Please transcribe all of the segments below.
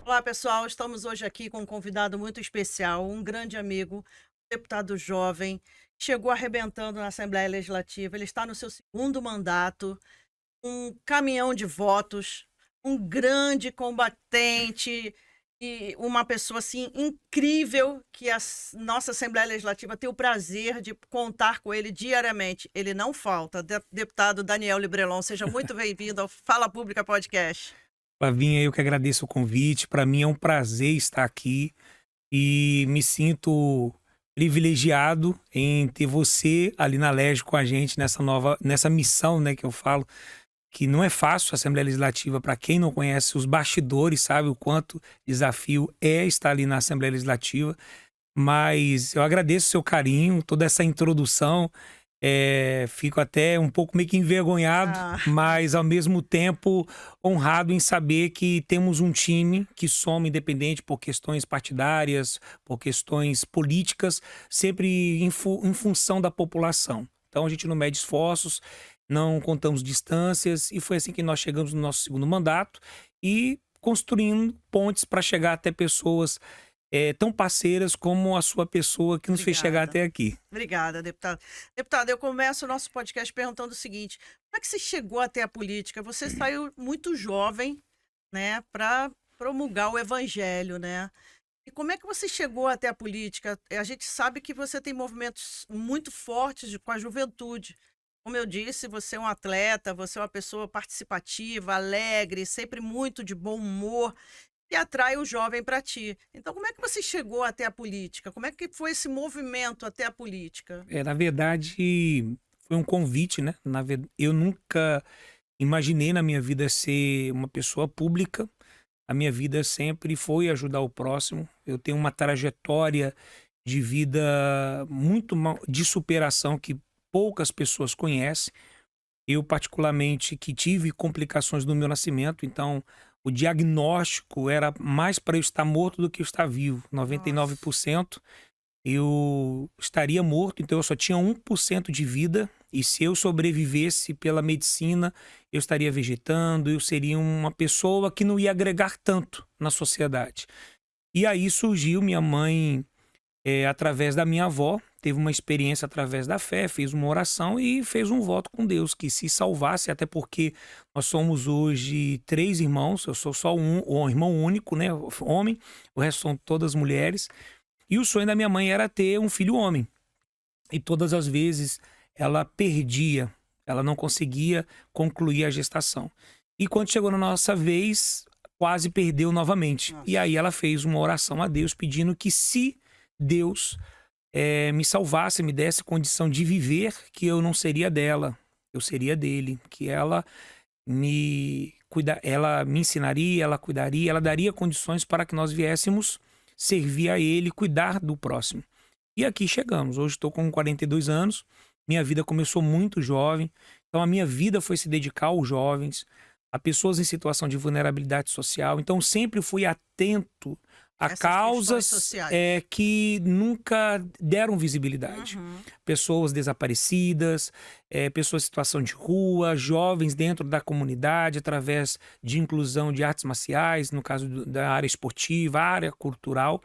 Olá, pessoal. Estamos hoje aqui com um convidado muito especial, um grande amigo, deputado jovem, chegou arrebentando na Assembleia Legislativa. Ele está no seu segundo mandato, um caminhão de votos, um grande combatente e uma pessoa assim incrível que nossa Assembleia Legislativa tem o prazer de contar com ele diariamente. Ele não falta. Deputado Daniel Librelon, seja muito bem-vindo ao Fala Pública Podcast. Flavinha, eu que agradeço o convite. Para mim é um prazer estar aqui e me sinto privilegiado em ter você ali na LEG com a gente nessa missão, né, que eu falo, que não é fácil a Assembleia Legislativa. Para quem não conhece os bastidores, sabe o quanto desafio é estar ali na Assembleia Legislativa. Mas eu agradeço o seu carinho, toda essa introdução. Fico até um pouco meio que envergonhado, Ah, mas ao mesmo tempo honrado em saber que temos um time que soma independente por questões partidárias, por questões políticas, sempre em função da população. Então a gente não mede esforços, não contamos distâncias e foi assim que nós chegamos no nosso segundo mandato e construindo pontes para chegar até pessoas tão parceiras como a sua pessoa que nos fez chegar obrigada. até aqui. Obrigada, deputado. Deputado, eu começo o nosso podcast perguntando o seguinte: como é que você chegou até a política? Você saiu muito jovem, né, para promulgar o evangelho, né? E como é que você chegou até a política? A gente sabe que você tem movimentos muito fortes com a juventude. Como eu disse, você é um atleta, você é uma pessoa participativa, alegre, sempre muito de bom humor e atrai o jovem para ti. Então, como é que você chegou até a política? Como é que foi esse movimento até a política? Na verdade, foi um convite, né? Eu nunca imaginei na minha vida ser uma pessoa pública. A minha vida sempre foi ajudar o próximo. Eu tenho uma trajetória de vida de superação que poucas pessoas conhecem. Eu, particularmente, que tive complicações no meu nascimento, então o diagnóstico era mais para eu estar morto do que eu estar vivo. Nossa. 99% eu estaria morto, então eu só tinha 1% de vida. E se eu sobrevivesse pela medicina, eu estaria vegetando, eu seria uma pessoa que não ia agregar tanto na sociedade. E aí surgiu minha mãe, através da minha avó, teve uma experiência através da fé, fez uma oração e fez um voto com Deus, que se salvasse, até porque nós somos hoje 3 irmãos, eu sou só um irmão único, né, homem, o resto são todas mulheres. E o sonho da minha mãe era ter um filho homem. E todas as vezes ela perdia, ela não conseguia concluir a gestação. E quando chegou na nossa vez, quase perdeu novamente. E Nossa. aí ela fez uma oração a Deus pedindo que se Deus me salvasse, me desse condição de viver, que eu não seria dela, eu seria dele, que ela me ensinaria, ela cuidaria, ela daria condições para que nós viéssemos servir a ele, cuidar do próximo. E aqui chegamos. Hoje estou com 42 anos. Minha vida começou muito jovem. Então a minha vida foi se dedicar aos jovens, a pessoas em situação de vulnerabilidade social. Então sempre fui atento a Essas questões causas sociais. que nunca deram visibilidade. Uhum. Pessoas desaparecidas, pessoas em situação de rua, jovens dentro da comunidade, através de inclusão de artes marciais, no caso da área esportiva, área cultural.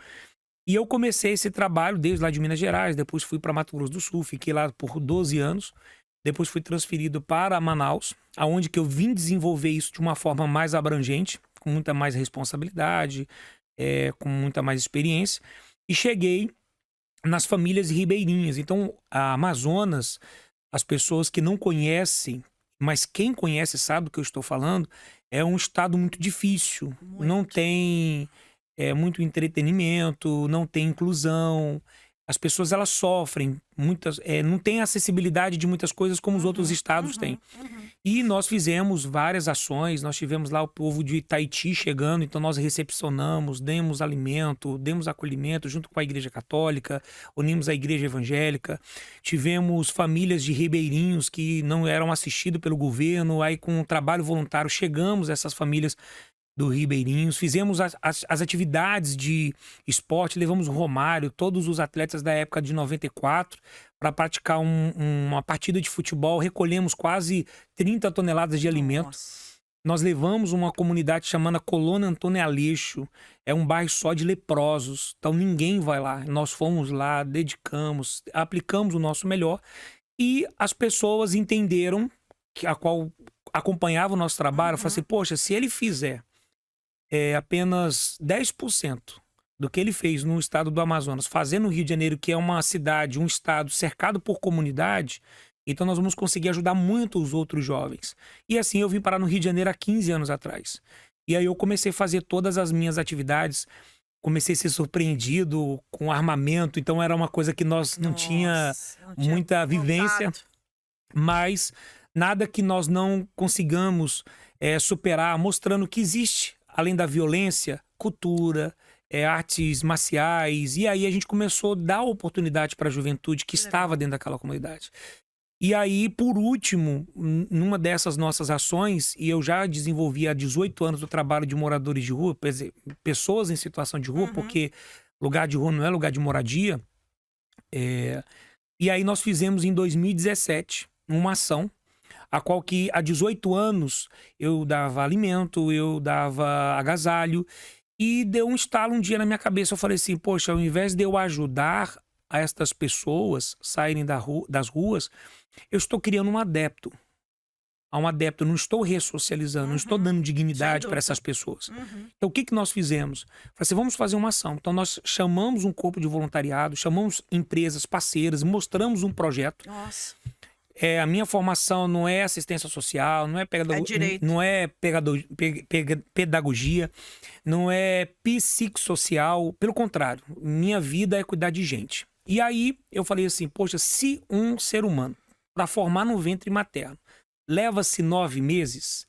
E eu comecei esse trabalho desde lá de Minas Gerais, depois fui para Mato Grosso do Sul, fiquei lá por 12 anos, depois fui transferido para Manaus, aonde que eu vim desenvolver isso de uma forma mais abrangente, com muita mais responsabilidade, com muita mais experiência, e cheguei nas famílias ribeirinhas. Então, a Amazonas, as pessoas que não conhecem, mas quem conhece sabe do que eu estou falando, é um estado muito difícil. Não Muito. tem muito entretenimento, não tem inclusão. As pessoas elas sofrem, não tem acessibilidade de muitas coisas como os outros Uhum, estados têm. uhum, uhum. E nós fizemos várias ações, nós tivemos lá o povo de Itaiti chegando, então nós recepcionamos, demos alimento, demos acolhimento junto com a Igreja Católica, unimos a Igreja Evangélica, tivemos famílias de ribeirinhos que não eram assistidos pelo governo, aí com um trabalho voluntário chegamos a essas famílias do Ribeirinhos, fizemos as atividades de esporte, levamos o Romário, todos os atletas da época de 94 para praticar uma partida de futebol, recolhemos quase 30 toneladas de alimento. Nossa. Nós levamos uma comunidade chamada Colônia Antônio Aleixo. É um bairro só de leprosos. Então ninguém vai lá. Nós fomos lá, dedicamos, aplicamos o nosso melhor. E as pessoas entenderam, a qual acompanhava o nosso trabalho, falaram assim, poxa, se ele fizer apenas 10% do que ele fez no estado do Amazonas, fazendo o Rio de Janeiro, que é uma cidade, um estado cercado por comunidade, então nós vamos conseguir ajudar muito os outros jovens. E assim eu vim parar no Rio de Janeiro há 15 anos atrás. E aí eu comecei a fazer todas as minhas atividades, comecei a ser surpreendido com armamento, então era uma coisa que nós não tinha muita vivência, mas nada que nós não consigamos superar, mostrando que existe, além da violência, cultura, artes marciais, e aí a gente começou a dar oportunidade para a juventude que estava dentro daquela comunidade. E aí, por último, numa dessas nossas ações, e eu já desenvolvi há 18 anos o trabalho de moradores de rua, pessoas em situação de rua, porque lugar de rua não é lugar de moradia. E aí nós fizemos em 2017 uma ação, a qual que há 18 anos eu dava alimento, eu dava agasalho, e deu um estalo um dia na minha cabeça. Eu falei assim, poxa, ao invés de eu ajudar a estas pessoas saírem das ruas, eu estou criando um adepto. A um adepto, não estou ressocializando, não estou dando dignidade para essas pessoas. Então, o que nós fizemos? Falei assim, vamos fazer uma ação. Então, nós chamamos um corpo de voluntariado, chamamos empresas parceiras, mostramos um projeto. Nossa. A minha formação não é assistência social, não é pedagogia, não é psicossocial. Pelo contrário, minha vida é cuidar de gente. E aí, eu falei assim, poxa, se um ser humano, para formar no ventre materno, leva-se 9 meses,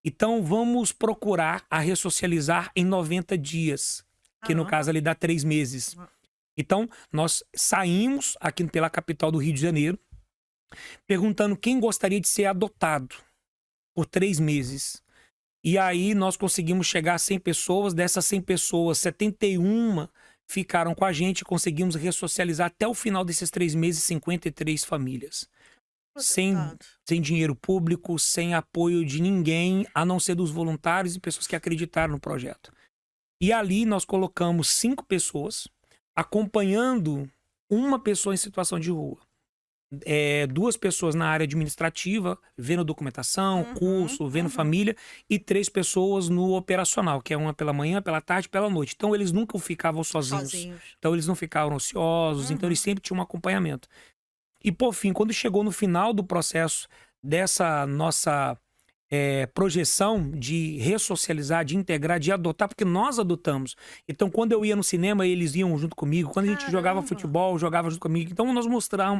então vamos procurar a ressocializar em 90 dias, que no caso ali dá 3 meses. Então, nós saímos aqui pela capital do Rio de Janeiro, perguntando quem gostaria de ser adotado por 3 meses. E aí nós conseguimos chegar a 100 pessoas, dessas 100 pessoas, 71 ficaram com a gente, conseguimos ressocializar até o final desses 3 meses 53 famílias. Sem dinheiro público, sem apoio de ninguém, a não ser dos voluntários e pessoas que acreditaram no projeto. E ali nós colocamos 5 pessoas, acompanhando uma pessoa em situação de rua. 2 pessoas na área administrativa, vendo documentação, curso, vendo família, e 3 pessoas no operacional, que é uma pela manhã, pela tarde, pela noite. Então eles nunca ficavam sozinhos. Então eles não ficavam ociosos, então eles sempre tinham um acompanhamento. E por fim, quando chegou no final do processo dessa nossa projeção de ressocializar, de integrar, de adotar, porque nós adotamos. Então, quando eu ia no cinema, eles iam junto comigo. Quando a gente jogava futebol, jogava junto comigo. Então, nós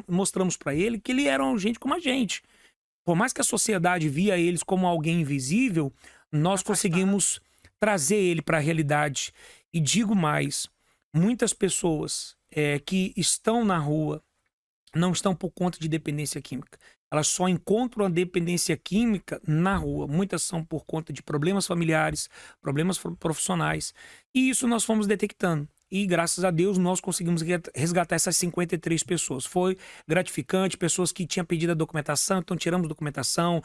mostramos para ele que eles eram gente como a gente. Por mais que a sociedade via eles como alguém invisível, nós conseguimos trazer ele para a realidade. E digo mais, muitas pessoas que estão na rua não estão por conta de dependência química. Elas só encontram a dependência química na rua. Muitas são por conta de problemas familiares, problemas profissionais. E isso nós fomos detectando. E graças a Deus nós conseguimos resgatar essas 53 pessoas. Foi gratificante, pessoas que tinham pedido a documentação, então tiramos documentação,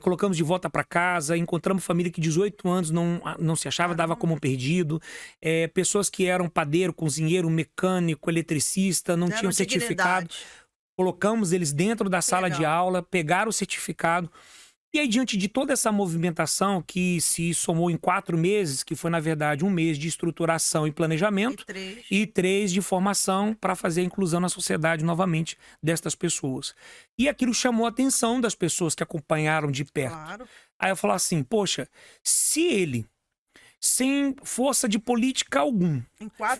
colocamos de volta para casa, encontramos família que 18 anos não se achava, dava como perdido. Pessoas que eram padeiro, cozinheiro, mecânico, eletricista, não tinham certificado. Colocamos eles dentro da sala de aula, pegaram o certificado. E aí, diante de toda essa movimentação que se somou em 4 meses, que foi, na verdade, 1 mês de estruturação e planejamento, e 3 de formação para fazer a inclusão na sociedade novamente destas pessoas. E aquilo chamou a atenção das pessoas que acompanharam de perto. Aí eu falei assim, poxa, se ele, sem força de política algum,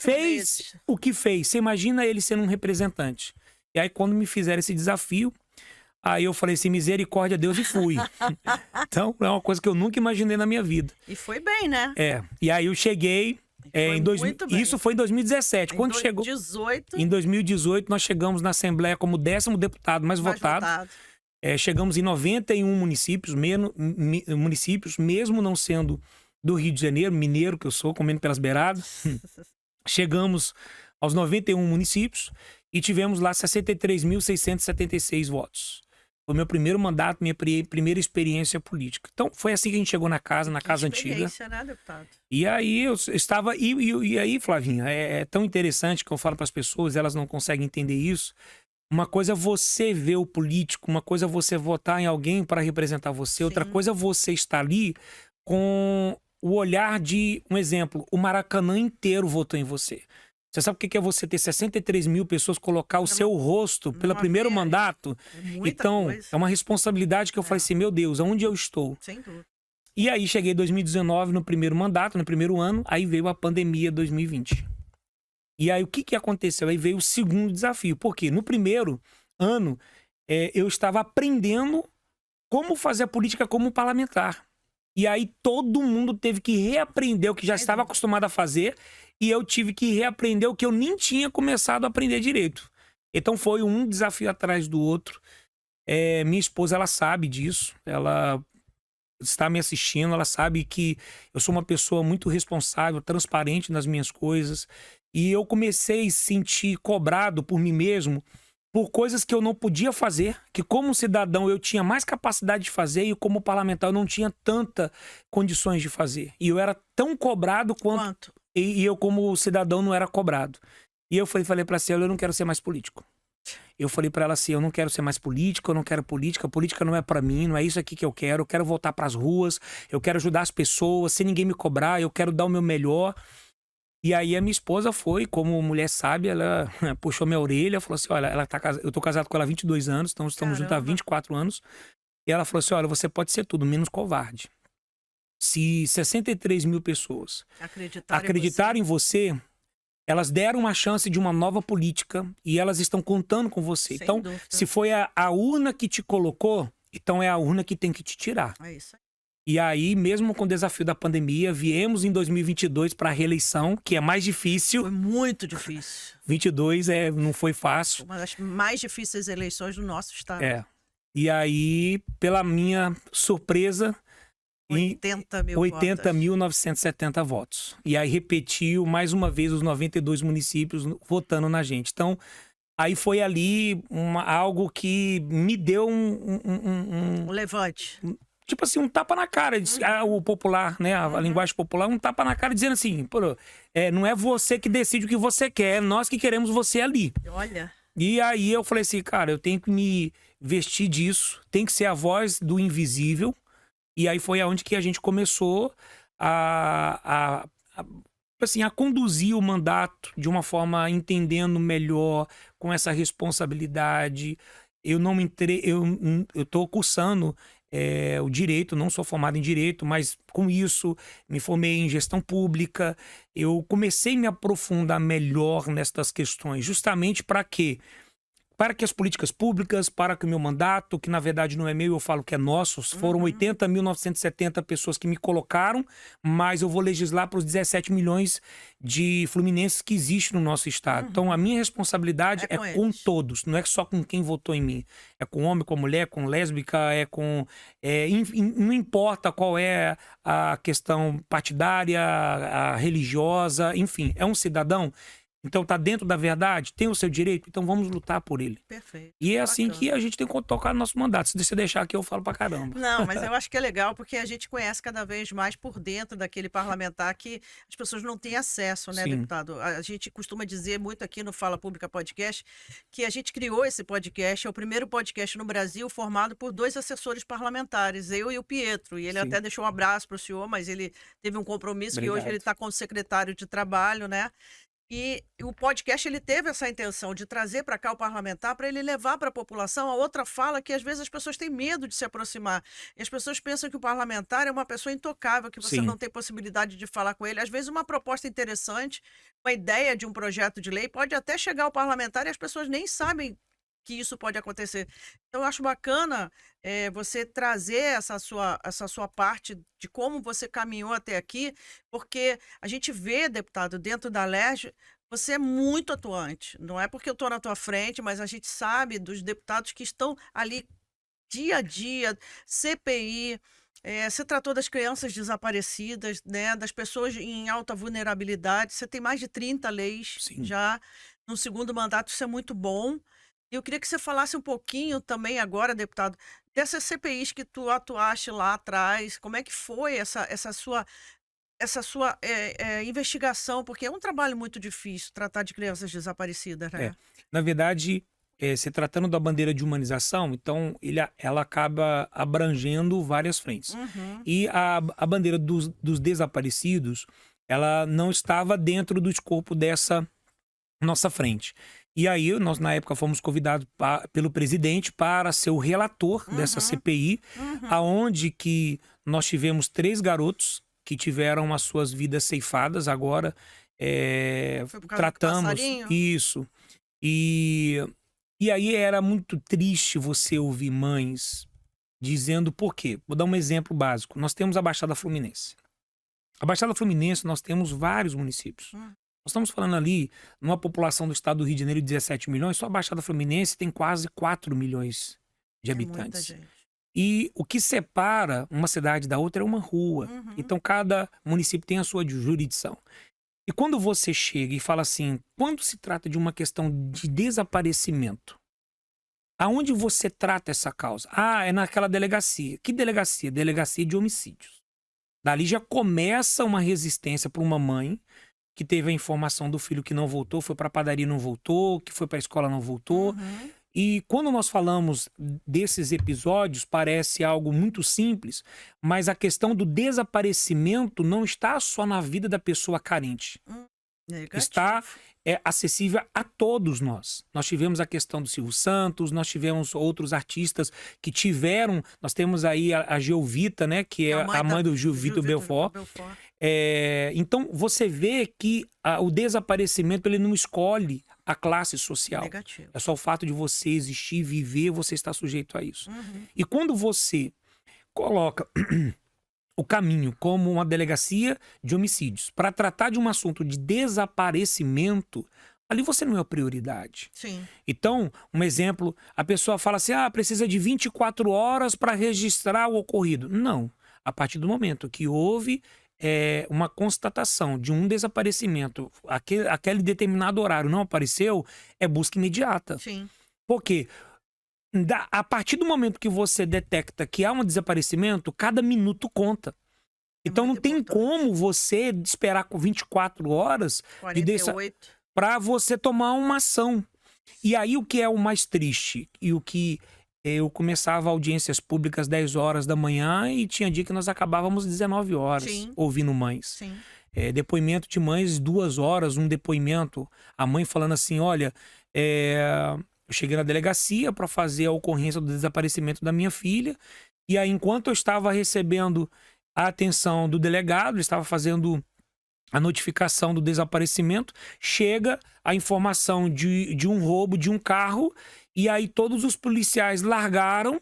fez o que fez, você imagina ele sendo um representante. E aí, quando me fizeram esse desafio, aí eu falei assim, misericórdia, Deus, e fui. Então, é uma coisa que eu nunca imaginei na minha vida. E foi bem, né? E aí eu cheguei... Isso foi em 2017. Quando chegou em 2018, nós chegamos na Assembleia como 10º deputado mais votado. Chegamos em 91 municípios, mesmo não sendo do Rio de Janeiro, mineiro que eu sou, comendo pelas beiradas. Chegamos aos 91 municípios e tivemos lá 63.676 votos. Foi meu primeiro mandato, minha primeira experiência política. Então, foi assim que a gente chegou na casa antiga. Né, deputado? E aí eu estava. E aí, Flavinha, é tão interessante que eu falo para as pessoas, elas não conseguem entender isso. Uma coisa é você ver o político, uma coisa é você votar em alguém para representar você, outra Sim. coisa é você estar ali com o olhar de, um exemplo, o Maracanã inteiro votou em você. Você sabe o que é você ter 63 mil pessoas, colocar o seu rosto pelo primeiro mandato? Então, é uma responsabilidade que eu falei assim, meu Deus, aonde eu estou? Sem dúvida. E aí cheguei em 2019, no primeiro mandato, no primeiro ano, aí veio a pandemia 2020. E aí o que aconteceu? Aí veio o segundo desafio. Porque no primeiro ano, eu estava aprendendo como fazer a política como parlamentar. E aí todo mundo teve que reaprender o que já estava acostumado a fazer e eu tive que reaprender o que eu nem tinha começado a aprender direito. Então foi um desafio atrás do outro. Minha esposa, ela sabe disso. Ela está me assistindo, ela sabe que eu sou uma pessoa muito responsável, transparente nas minhas coisas. E eu comecei a sentir cobrado por mim mesmo por coisas que eu não podia fazer, que como cidadão eu tinha mais capacidade de fazer e como parlamentar eu não tinha tanta condições de fazer. E eu era tão cobrado quanto... E eu como cidadão não era cobrado. E eu falei pra ela, eu não quero ser mais político. Eu falei pra ela assim, eu não quero ser mais político, eu não quero política, política não é pra mim, não é isso aqui que eu quero voltar pras ruas, eu quero ajudar as pessoas, sem ninguém me cobrar, eu quero dar o meu melhor. E aí a minha esposa foi, como mulher sábia, ela puxou minha orelha, falou assim, olha, eu tô casado com ela há 22 anos, então estamos juntos há 24 anos, e ela falou assim, olha, você pode ser tudo, menos covarde. Se 63 mil pessoas acreditarem em você, elas deram uma chance de uma nova política e elas estão contando com você. Então, se foi a urna que te colocou, então é a urna que tem que te tirar. É isso aí. E aí, mesmo com o desafio da pandemia, viemos em 2022 para a reeleição, que é mais difícil. Foi muito difícil. 22 não foi fácil. Uma das mais difíceis eleições do nosso estado. E aí, pela minha surpresa... 80.970 votos. E aí repetiu mais uma vez os 92 municípios votando na gente. Então, aí foi ali algo que me deu um levante. Tipo assim, um tapa na cara. O popular, né? A linguagem popular, um tapa na cara dizendo assim, não é você que decide o que você quer, é nós que queremos você ali. Olha. E aí eu falei assim, cara, eu tenho que me vestir disso, tem que ser a voz do invisível. E aí foi aonde que a gente começou a conduzir o mandato de uma forma entendendo melhor, com essa responsabilidade. Eu estou cursando o direito, não sou formado em direito, mas com isso me formei em gestão pública. Eu comecei a me aprofundar melhor nestas questões, justamente para quê? Para que as políticas públicas, para que o meu mandato, que na verdade não é meu, eu falo que é nosso, foram 80.970 pessoas que me colocaram, mas eu vou legislar para os 17 milhões de fluminenses que existem no nosso estado. Então a minha responsabilidade é com todos, não é só com quem votou em mim. É com homem, com mulher, com lésbica, não importa qual é a questão partidária, a religiosa, enfim, é um cidadão. Então tá dentro da verdade, tem o seu direito, então vamos lutar por ele. Perfeito. E é assim que a gente tem que tocar no nosso mandato. Se você deixar aqui, eu falo pra caramba. Não, mas eu acho que é legal porque a gente conhece cada vez mais por dentro daquele parlamentar que as pessoas não têm acesso, né, deputado? A gente costuma dizer muito aqui no Fala Pública Podcast que a gente criou esse podcast, é o primeiro podcast no Brasil formado por 2 assessores parlamentares, eu e o Pietro. E ele até deixou um abraço para o senhor, mas ele teve um compromisso que hoje ele está como secretário de trabalho, né? E o podcast ele teve essa intenção de trazer para cá o parlamentar para ele levar para a população a outra fala que às vezes as pessoas têm medo de se aproximar. E as pessoas pensam que o parlamentar é uma pessoa intocável, que você não tem possibilidade de falar com ele. Às vezes uma proposta interessante, uma ideia de um projeto de lei pode até chegar ao parlamentar e as pessoas nem sabem que isso pode acontecer. Então, eu acho bacana você trazer essa sua parte de como você caminhou até aqui, porque a gente vê, deputado, dentro da LERJ, você é muito atuante. Não é porque eu estou na tua frente, mas a gente sabe dos deputados que estão ali dia a dia, CPI, você tratou das crianças desaparecidas, né, das pessoas em alta vulnerabilidade. Você tem mais de 30 leis já no segundo mandato, isso é muito bom. E eu queria que você falasse um pouquinho também agora, deputado, dessas CPIs que tu atuaste lá atrás, como é que foi essa sua investigação? Porque é um trabalho muito difícil tratar de crianças desaparecidas, É, né? na verdade, se tratando da bandeira de humanização, então ela acaba abrangendo várias frentes. Uhum, E a bandeira dos desaparecidos, ela não estava dentro do escopo dessa nossa frente. E aí, nós, na época, fomos convidados pelo presidente para ser o relator dessa uhum, CPI, uhum. aonde que nós tivemos 3 garotos que tiveram as suas vidas ceifadas. Agora, Foi por causa do tratamos passarinho? isso. E, e aí era muito triste você ouvir mães dizendo por quê. Vou dar um exemplo básico. Nós temos a Baixada Fluminense. A Baixada Fluminense, nós temos vários municípios. Hum, Nós estamos falando ali, numa população do estado do Rio de Janeiro de 17 milhões, só a Baixada Fluminense tem quase 4 milhões de é muita habitantes. gente. E o que separa uma cidade da outra é uma rua. Uhum. Então, cada município tem a sua jurisdição. E quando você chega e fala assim, quando se trata de uma questão de desaparecimento, aonde você trata essa causa? Ah, é naquela delegacia. Que delegacia? Delegacia de homicídios. Dali já começa uma resistência para uma mãe que teve a informação do filho que não voltou, foi para a padaria e não voltou, que foi para a escola e não voltou. Uhum. E quando nós falamos desses episódios, parece algo muito simples, mas a questão do desaparecimento não está só na vida da pessoa carente. Está Negativo. acessível a todos nós. Nós tivemos a questão do Silvio Santos, nós tivemos outros artistas que tiveram. Nós temos aí a Geovita, né, que é a mãe do Gil Vitor Belfort. Então você vê que o desaparecimento ele não escolhe a classe social. Negativo. É só o fato de você existir, viver, você está sujeito a isso. Uhum. E quando você coloca o caminho como uma delegacia de homicídios para tratar de um assunto de desaparecimento, ali você não é a prioridade. Sim. Então, um exemplo, a pessoa fala assim, precisa de 24 horas para registrar o ocorrido. Não. A partir do momento que houve uma constatação de um desaparecimento, aquele determinado horário não apareceu, é busca imediata. Sim. Por quê? A partir do momento que você detecta que há um desaparecimento, cada minuto conta. Então não muito tem importante. como você esperar com 24 horas 48. para você tomar uma ação. E aí o que é o mais triste? E o que eu começava audiências públicas 10 horas da manhã e tinha dia que nós acabávamos 19 horas Sim. ouvindo mães. Sim. Depoimento de mães, 2 horas, um depoimento. A mãe falando assim, olha, eu cheguei na delegacia para fazer a ocorrência do desaparecimento da minha filha. E aí, enquanto eu estava recebendo a atenção do delegado, ele estava fazendo a notificação do desaparecimento, chega a informação de um roubo de um carro, e aí todos os policiais largaram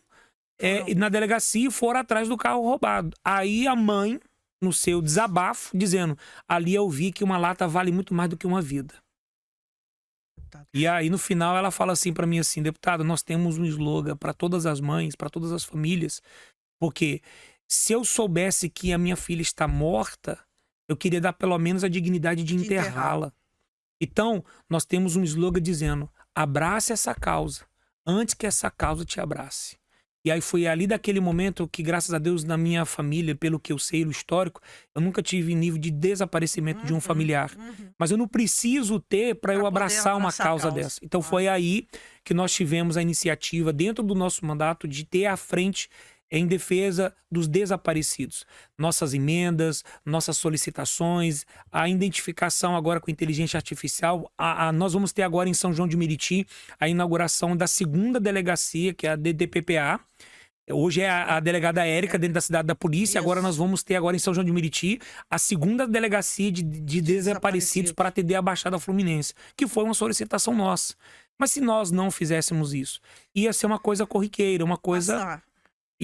na delegacia e foram atrás do carro roubado. Aí a mãe, no seu desabafo, dizendo, ali eu vi que uma lata vale muito mais do que uma vida. E aí, no final, ela fala assim para mim assim, deputado, nós temos um slogan para todas as mães, para todas as famílias, porque se eu soubesse que a minha filha está morta, eu queria dar pelo menos a dignidade de enterrá-la. Então, nós temos um slogan dizendo, abrace essa causa, antes que essa causa te abrace. E aí foi ali daquele momento que, graças a Deus, na minha família, pelo que eu sei, o histórico, eu nunca tive nível de desaparecimento de um familiar. Mas eu não preciso ter para eu abraçar uma causa dessa. Então foi aí que nós tivemos a iniciativa, dentro do nosso mandato, de ter à frente em defesa dos desaparecidos. Nossas emendas, nossas solicitações, a identificação agora com inteligência artificial. Nós vamos ter agora em São João de Meriti a inauguração da 2ª delegacia, que é a DDPPA. Hoje é a delegada Érica dentro da cidade da polícia. Isso. Agora nós vamos ter agora em São João de Meriti a 2ª delegacia de desaparecidos para atender a Baixada Fluminense, que foi uma solicitação nossa. Mas se nós não fizéssemos isso, ia ser uma coisa corriqueira, uma coisa...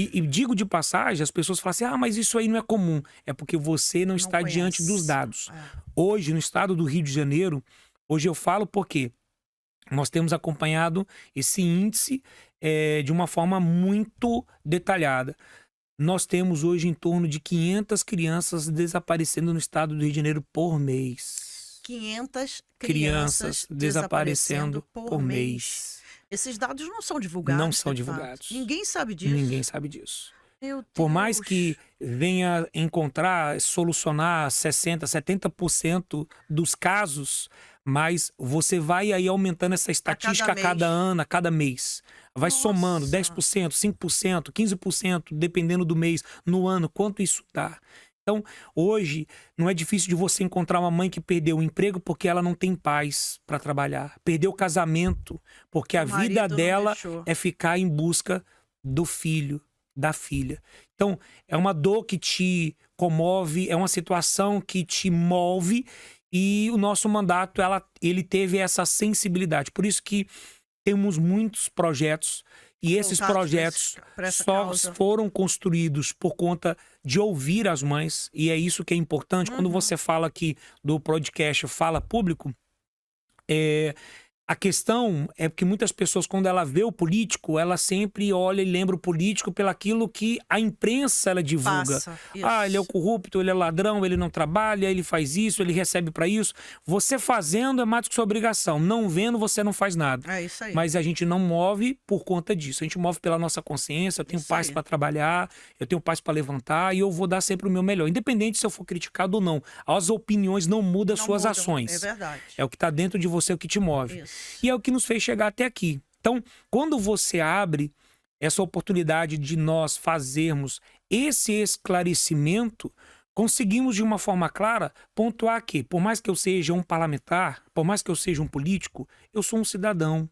E digo de passagem, as pessoas falam assim, mas isso aí não é comum. É porque você não está diante dos dados. Hoje, no estado do Rio de Janeiro, hoje eu falo porque nós temos acompanhado esse índice de uma forma muito detalhada. Nós temos hoje em torno de 500 crianças desaparecendo no estado do Rio de Janeiro por mês. 500 crianças desaparecendo por mês. Esses dados não são divulgados, Não são deputado. divulgados. Ninguém sabe disso. Ninguém sabe disso. Meu Por mais Deus. que venha encontrar, solucionar 60%, 70% dos casos, mas você vai aí aumentando essa estatística a cada mês. ano, a cada mês. Vai somando Nossa. 10%, 5%, 15%, dependendo do mês, no ano, quanto isso dá. Então, hoje, não é difícil de você encontrar uma mãe que perdeu o emprego porque ela não tem paz para trabalhar. Perdeu o casamento porque a O vida marido não dela deixou. é ficar em busca do filho, da filha. Então, é uma dor que te comove, é uma situação que te move, e o nosso mandato, ele teve essa sensibilidade. Por isso que temos muitos projetos, e esses Voltados projetos pra essa só causa. foram construídos por conta de ouvir as mães, e é isso que é importante. Quando você fala aqui do podcast Fala Público, a questão é que muitas pessoas, quando ela vê o político, ela sempre olha e lembra o político pelaquilo que a imprensa ela divulga. Passa. Ah, ele é o Isso. corrupto, ele é ladrão, ele não trabalha, ele faz isso, ele recebe para isso. Você fazendo é mais do que sua obrigação. Não vendo, você não faz nada. É isso aí. Mas a gente não move por conta disso. A gente move pela nossa consciência. Eu tenho Isso paz aí. para trabalhar, eu tenho paz para levantar, e eu vou dar sempre o meu melhor. Independente se eu for criticado ou não. As opiniões não mudam as Não suas mudam. ações. É verdade. É o que está dentro de você, o que te move. Isso. E é o que nos fez chegar até aqui. Então, quando você abre essa oportunidade de nós fazermos esse esclarecimento, conseguimos de uma forma clara pontuar que, por mais que eu seja um parlamentar, por mais que eu seja um político, eu sou um cidadão,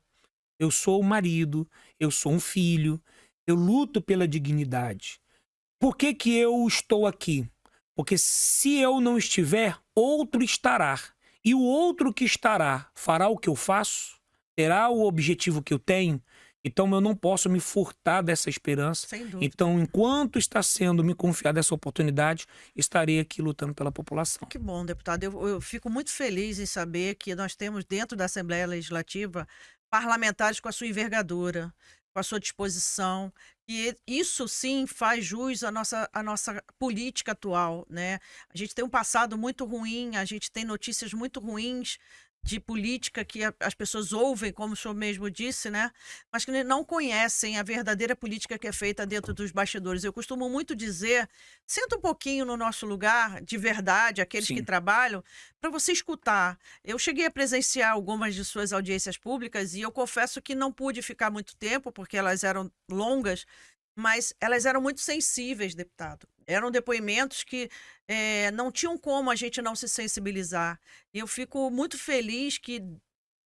eu sou um marido, eu sou um filho, eu luto pela dignidade. Por que que eu estou aqui? Porque se eu não estiver, outro estará. E o outro que estará fará o que eu faço? Terá o objetivo que eu tenho? Então eu não posso me furtar dessa esperança. Sem dúvida. Então, enquanto está sendo me confiada essa oportunidade, estarei aqui lutando pela população. Que bom, deputado. Eu fico muito feliz em saber que nós temos dentro da Assembleia Legislativa parlamentares com a sua envergadura, com a sua disposição. E isso sim faz jus à nossa política atual, né? A gente tem um passado muito ruim, a gente tem notícias muito ruins de política que as pessoas ouvem, como o senhor mesmo disse, né? Mas que não conhecem a verdadeira política que é feita dentro dos bastidores. Eu costumo muito dizer, senta um pouquinho no nosso lugar, de verdade, aqueles que Sim. trabalham, para você escutar. Eu cheguei a presenciar algumas de suas audiências públicas e eu confesso que não pude ficar muito tempo, porque elas eram longas, mas elas eram muito sensíveis, deputado. Eram depoimentos que não tinham como a gente não se sensibilizar. E eu fico muito feliz que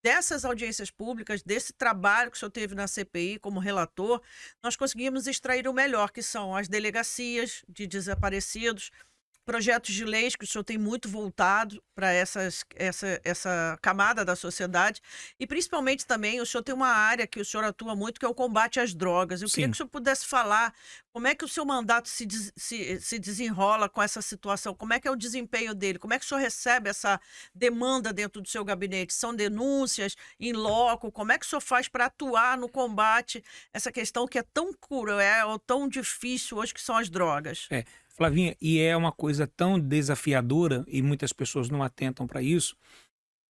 dessas audiências públicas, desse trabalho que o senhor teve na CPI como relator, nós conseguimos extrair o melhor, que são as delegacias de desaparecidos, projetos de leis que o senhor tem muito voltado para essa camada da sociedade, e principalmente também o senhor tem uma área que o senhor atua muito, que é o combate às drogas. Eu queria Sim. que o senhor pudesse falar como é que o seu mandato se desenrola com essa situação, como é que é o desempenho dele, como é que o senhor recebe essa demanda dentro do seu gabinete? São denúncias em loco? Como é que o senhor faz para atuar no combate a essa questão que é tão cruel, tão difícil hoje, que são as drogas? Flavinha, e é uma coisa tão desafiadora, e muitas pessoas não atentam para isso,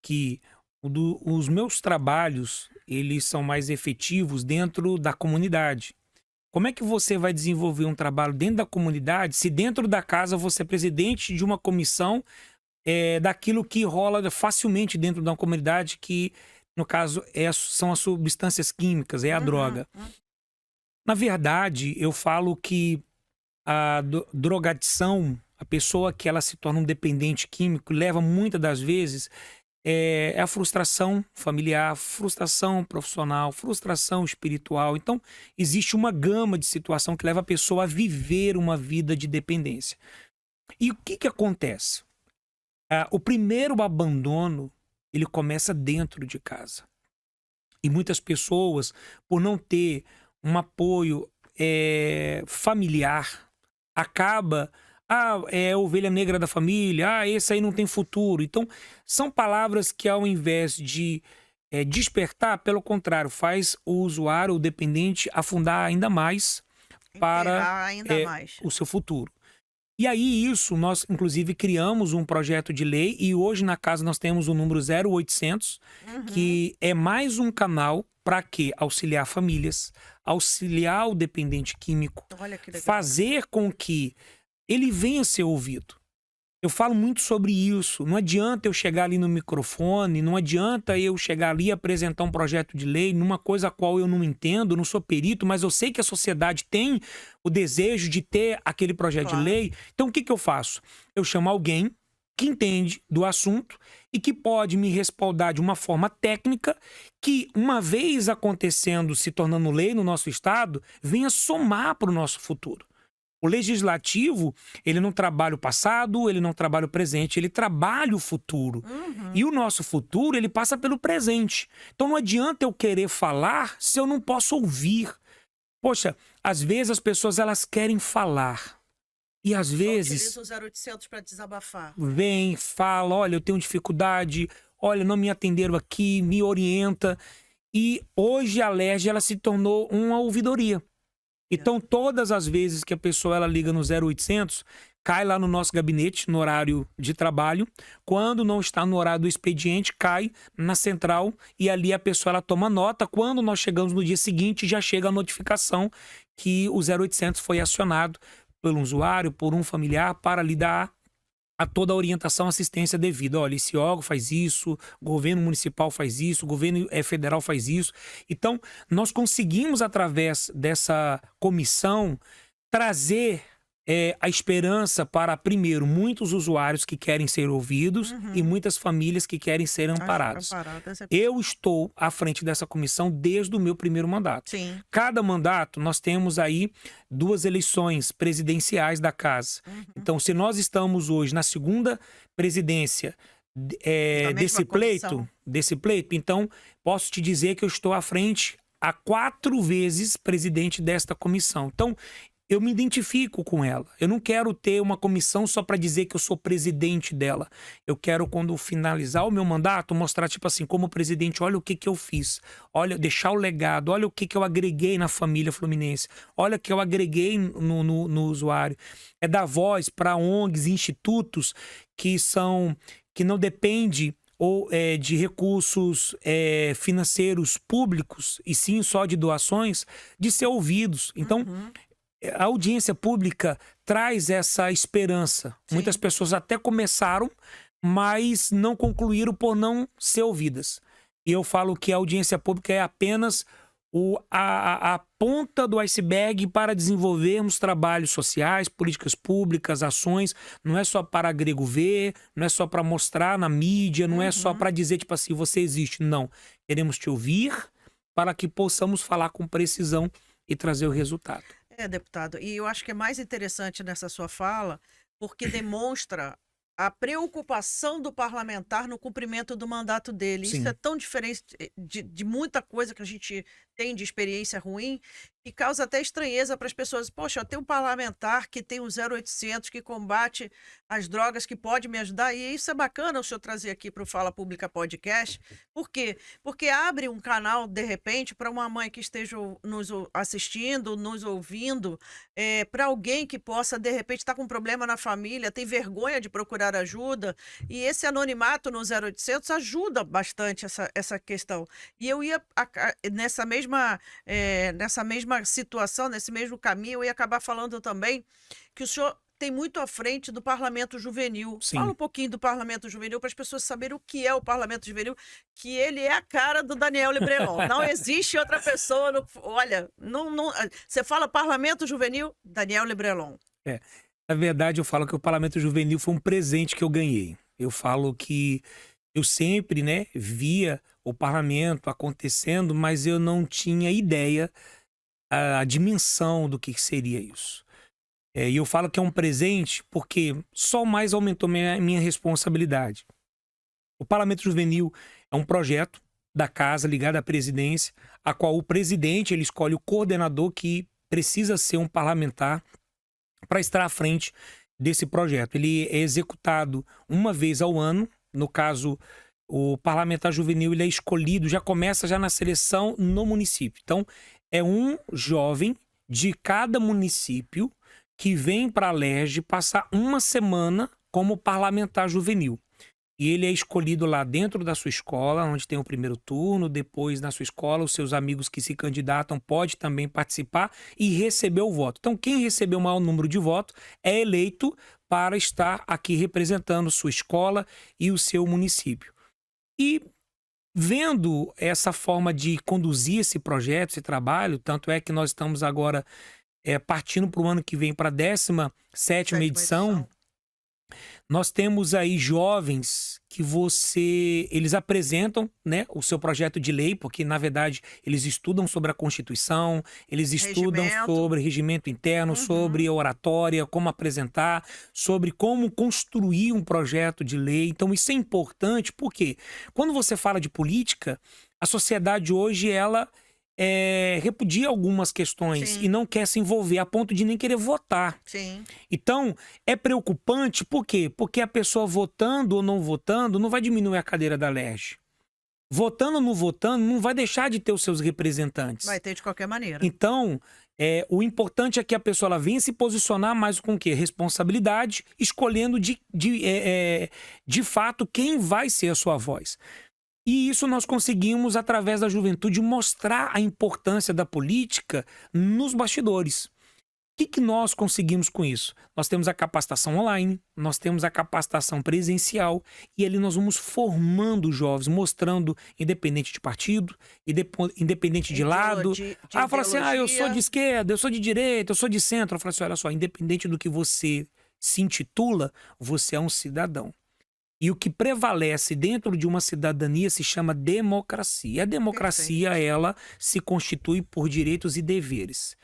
que os meus trabalhos, eles são mais efetivos dentro da comunidade. Como é que você vai desenvolver um trabalho dentro da comunidade se dentro da casa você é presidente de uma comissão daquilo que rola facilmente dentro da comunidade, que, no caso, são as substâncias químicas, é a droga. Na verdade, eu falo que a drogadição, a pessoa que ela se torna um dependente químico, leva muitas das vezes a frustração familiar, frustração profissional, frustração espiritual. Então, existe uma gama de situação que leva a pessoa a viver uma vida de dependência. E o que acontece? O primeiro abandono, ele começa dentro de casa. E muitas pessoas, por não ter um apoio familiar, acaba, é a ovelha negra da família, esse aí não tem futuro. Então, são palavras que, ao invés de despertar, pelo contrário, faz o usuário, o dependente, afundar ainda mais para Enterrar ainda mais. o seu futuro. E aí isso, nós inclusive criamos um projeto de lei, e hoje na casa nós temos o número 0800, que é mais um canal para quê? Auxiliar famílias, auxiliar o dependente químico, Olha que legal. fazer com que ele venha a ser ouvido. Eu falo muito sobre isso. Não adianta eu chegar ali no microfone, não adianta eu chegar ali e apresentar um projeto de lei numa coisa a qual eu não entendo, não sou perito, mas eu sei que a sociedade tem o desejo de ter aquele projeto de Claro. lei. Então o que eu faço? Eu chamo alguém que entende do assunto e que pode me respaldar de uma forma técnica que, uma vez acontecendo, se tornando lei no nosso estado, venha somar para o nosso futuro. O legislativo, ele não trabalha o passado, ele não trabalha o presente, ele trabalha o futuro. E o nosso futuro, ele passa pelo presente. Então não adianta eu querer falar se eu não posso ouvir. Poxa, às vezes as pessoas elas querem falar. E às vezes Utiliza o 0800 para desabafar. vem, fala, olha, eu tenho dificuldade, olha, não me atenderam aqui, me orienta. E hoje a LERJ, ela se tornou uma ouvidoria. Então, todas as vezes que a pessoa ela liga no 0800, cai lá no nosso gabinete, no horário de trabalho. Quando não está no horário do expediente, cai na central e ali a pessoa ela toma nota. Quando nós chegamos no dia seguinte, já chega a notificação que o 0800 foi acionado por um usuário, por um familiar, para lhe dar a toda a orientação, assistência devida. Olha, esse órgão faz isso, o governo municipal faz isso, o governo federal faz isso. Então, nós conseguimos, através dessa comissão, trazer a esperança para, primeiro, muitos usuários que querem ser ouvidos e muitas famílias que querem ser amparadas. Eu estou à frente dessa comissão desde o meu primeiro mandato. Sim. Cada mandato, nós temos aí 2 eleições presidenciais da casa. Então, se nós estamos hoje na segunda presidência desse pleito, então, posso te dizer que eu estou à frente há 4 vezes presidente desta comissão. Então, eu me identifico com ela. Eu não quero ter uma comissão só para dizer que eu sou presidente dela. Eu quero, quando finalizar o meu mandato, mostrar, tipo assim, como presidente, olha o que eu fiz. Olha, deixar o legado. Olha o que eu agreguei na família fluminense. Olha o que eu agreguei no usuário. É dar voz para ONGs, institutos que não dependem de recursos financeiros públicos, e sim só de doações, de ser ouvidos. Então, a audiência pública traz essa esperança. Sim. Muitas pessoas até começaram, mas não concluíram por não ser ouvidas. E eu falo que a audiência pública é apenas a ponta do iceberg para desenvolvermos trabalhos sociais, políticas públicas, ações. Não é só para grego ver, não é só para mostrar na mídia, não é só para dizer, tipo assim, você existe. Não. Queremos te ouvir para que possamos falar com precisão e trazer o resultado. Deputado, e eu acho que é mais interessante nessa sua fala, porque demonstra a preocupação do parlamentar no cumprimento do mandato dele. Sim. Isso é tão diferente de muita coisa que a gente tem de experiência ruim, que causa até estranheza para as pessoas. Poxa, tem um parlamentar que tem o 0800, que combate as drogas, que pode me ajudar, e isso é bacana o senhor trazer aqui para o Fala Pública Podcast. Por quê? Porque abre um canal, de repente, para uma mãe que esteja nos assistindo, nos ouvindo, para alguém que possa, de repente, estar com um problema na família, tem vergonha de procurar ajuda, e esse anonimato no 0800 ajuda bastante essa questão. E eu ia, nessa mesma situação, nesse mesmo caminho, eu ia acabar falando também que o senhor tem muito à frente do Parlamento Juvenil. Sim. Fala um pouquinho do Parlamento Juvenil para as pessoas saberem o que é o Parlamento Juvenil, que ele é a cara do Daniel Lebrelon. Não existe outra pessoa. Olha, você fala Parlamento Juvenil, Daniel Lebrelon. Na verdade, eu falo que o Parlamento Juvenil foi um presente que eu ganhei. Eu falo que eu sempre, via o parlamento acontecendo, mas eu não tinha ideia a dimensão do que seria isso. E eu falo que é um presente porque só mais aumentou minha responsabilidade. O Parlamento Juvenil é um projeto da casa ligado à presidência, a qual o presidente ele escolhe o coordenador que precisa ser um parlamentar para estar à frente desse projeto. Ele é executado uma vez ao ano. No caso, o parlamentar juvenil ele é escolhido, já começa já na seleção no município. Então, é um jovem de cada município que vem para a LERJ passar uma semana como parlamentar juvenil. e ele é escolhido lá dentro da sua escola, onde tem o primeiro turno. Depois, na sua escola, os seus amigos que se candidatam podem também participar e receber o voto. Então, quem recebeu o maior número de votos é eleito para estar aqui representando sua escola e o seu município. E vendo essa forma de conduzir esse projeto, esse trabalho, tanto é que nós estamos agora partindo para o ano que vem para a 17ª edição. Nós temos aí jovens que eles apresentam, né, o seu projeto de lei, porque na verdade eles estudam sobre a Constituição, eles estudam sobre regimento interno, sobre oratória, como apresentar, sobre como construir um projeto de lei. Então isso é importante porque quando você fala de política, a sociedade hoje ela repudia algumas questões e não quer se envolver a ponto de nem querer votar. Então, é preocupante, por quê? Porque a pessoa votando ou não votando não vai diminuir a cadeira da LERJ. Votando ou não votando, não vai deixar de ter os seus representantes. Vai ter de qualquer maneira. Então, o importante é que a pessoa ela venha se posicionar mais com o quê? Responsabilidade, escolhendo de fato quem vai ser a sua voz. E isso nós conseguimos, através da juventude, mostrar a importância da política nos bastidores. O que nós conseguimos com isso? Nós temos a capacitação online, nós temos a capacitação presencial, e ali nós vamos formando os jovens, mostrando, independente de partido, independente de lado. Fala assim, eu sou de esquerda, eu sou de direita, eu sou de centro. Eu falo assim, olha só, independente do que você se intitula, você é um cidadão. E o que prevalece dentro de uma cidadania se chama democracia. E a democracia, ela se constitui por direitos e deveres.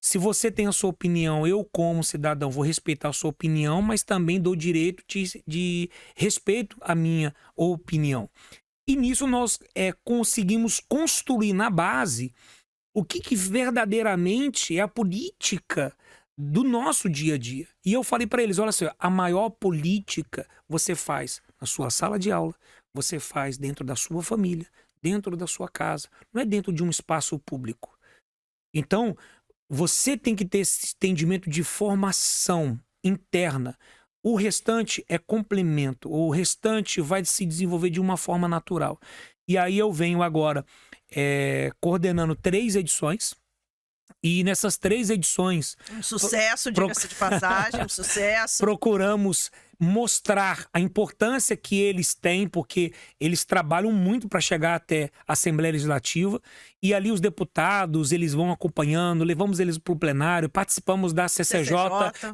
Se você tem a sua opinião, eu como cidadão vou respeitar a sua opinião, mas também dou direito de respeito à minha opinião. E nisso nós conseguimos construir na base o que verdadeiramente é a política do nosso dia a dia. E eu falei para eles, olha só, a maior política você faz na sua sala de aula, você faz dentro da sua família, dentro da sua casa, não é dentro de um espaço público. Então, você tem que ter esse entendimento de formação interna. O restante é complemento, o restante vai se desenvolver de uma forma natural. E aí eu venho agora coordenando 3 edições, e nessas 3 edições... Um sucesso, diga-se de passagem, um sucesso. Procuramos mostrar a importância que eles têm, porque eles trabalham muito para chegar até a Assembleia Legislativa, e ali os deputados, eles vão acompanhando, levamos eles para o plenário, participamos da CCJ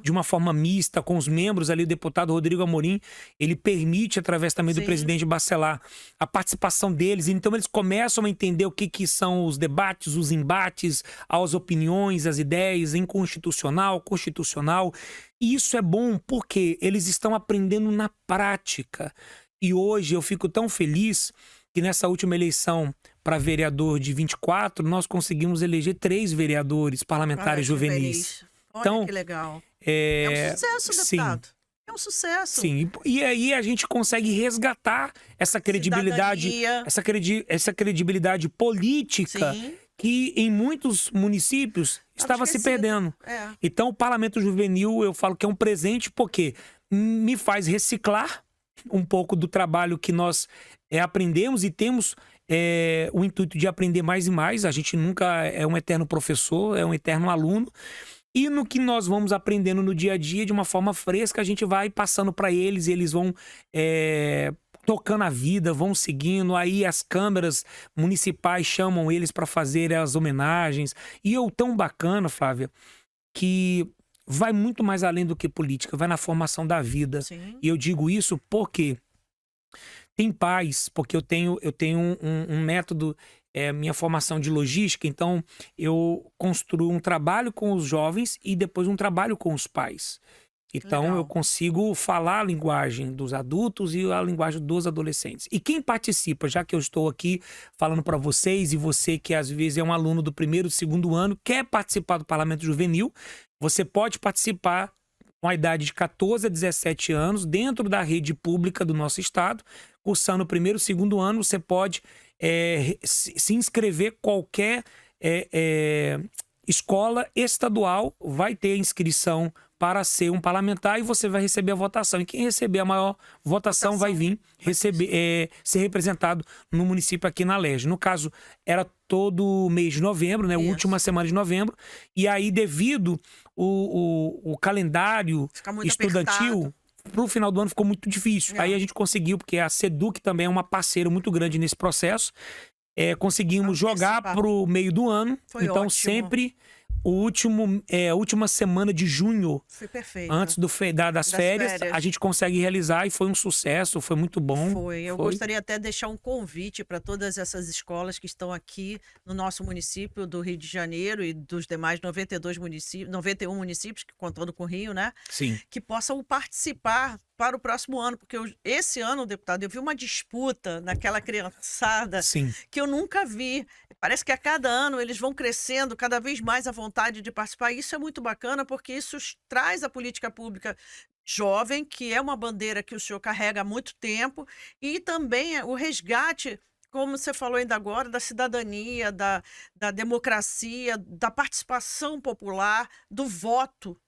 de uma forma mista, com os membros ali, o deputado Rodrigo Amorim, ele permite, através também do presidente Bacelar, a participação deles, então eles começam a entender o que são os debates, os embates, as opiniões, as ideias, inconstitucional, constitucional. E isso é bom porque eles estão aprendendo na prática. E hoje eu fico tão feliz que nessa última eleição para vereador de 24, nós conseguimos eleger 3 vereadores parlamentares juvenis. Olha então, que legal. É um sucesso, deputado. Sim. É um sucesso. Sim, e aí a gente consegue resgatar essa credibilidade, essa credibilidade política. Sim. Que em muitos municípios estava se perdendo. Então, o Parlamento Juvenil, eu falo que é um presente porque me faz reciclar um pouco do trabalho que nós aprendemos e temos o intuito de aprender mais e mais. A gente nunca é um eterno professor, é um eterno aluno. E no que nós vamos aprendendo no dia a dia, de uma forma fresca, a gente vai passando para eles e eles vão... tocando a vida, vão seguindo, aí as câmeras municipais chamam eles para fazer as homenagens. E tão bacana, Flávia, que vai muito mais além do que política, vai na formação da vida. Sim. E eu digo isso porque tem pais, porque eu tenho um método, minha formação de logística, então eu construo um trabalho com os jovens e depois um trabalho com os pais. Então, eu consigo falar a linguagem dos adultos e a linguagem dos adolescentes. E quem participa, já que eu estou aqui falando para vocês, e você que às vezes é um aluno do 1º, 2º ano, quer participar do Parlamento Juvenil, você pode participar com a idade de 14 a 17 anos, dentro da rede pública do nosso estado. Cursando o 1º, 2º ano, você pode se inscrever qualquer escola estadual, vai ter inscrição para ser um parlamentar e você vai receber a votação. E quem receber a maior votação vai vir ser representado no município aqui na Alerj. No caso, era todo mês de novembro, né? Última semana de novembro. E aí, devido o calendário estudantil, para o final do ano ficou muito difícil. Aí a gente conseguiu, porque a SEDUC também é uma parceira muito grande nesse processo. Conseguimos jogar para o meio do ano. Foi então, ótimo. sempre a última semana de junho, foi perfeito. Antes das férias, a gente consegue realizar e foi um sucesso, foi muito bom. Eu gostaria até de deixar um convite para todas essas escolas que estão aqui no nosso município do Rio de Janeiro e dos demais 91 municípios, que contando com o Rio, né? Sim. Que possam participar para o próximo ano, porque esse ano, deputado, eu vi uma disputa naquela criançada Sim. que eu nunca vi. Parece que a cada ano eles vão crescendo cada vez mais a vontade de participar. Isso é muito bacana, porque isso traz a política pública jovem, que é uma bandeira que o senhor carrega há muito tempo, e também o resgate, como você falou ainda agora, da cidadania, da democracia, da participação popular, do voto.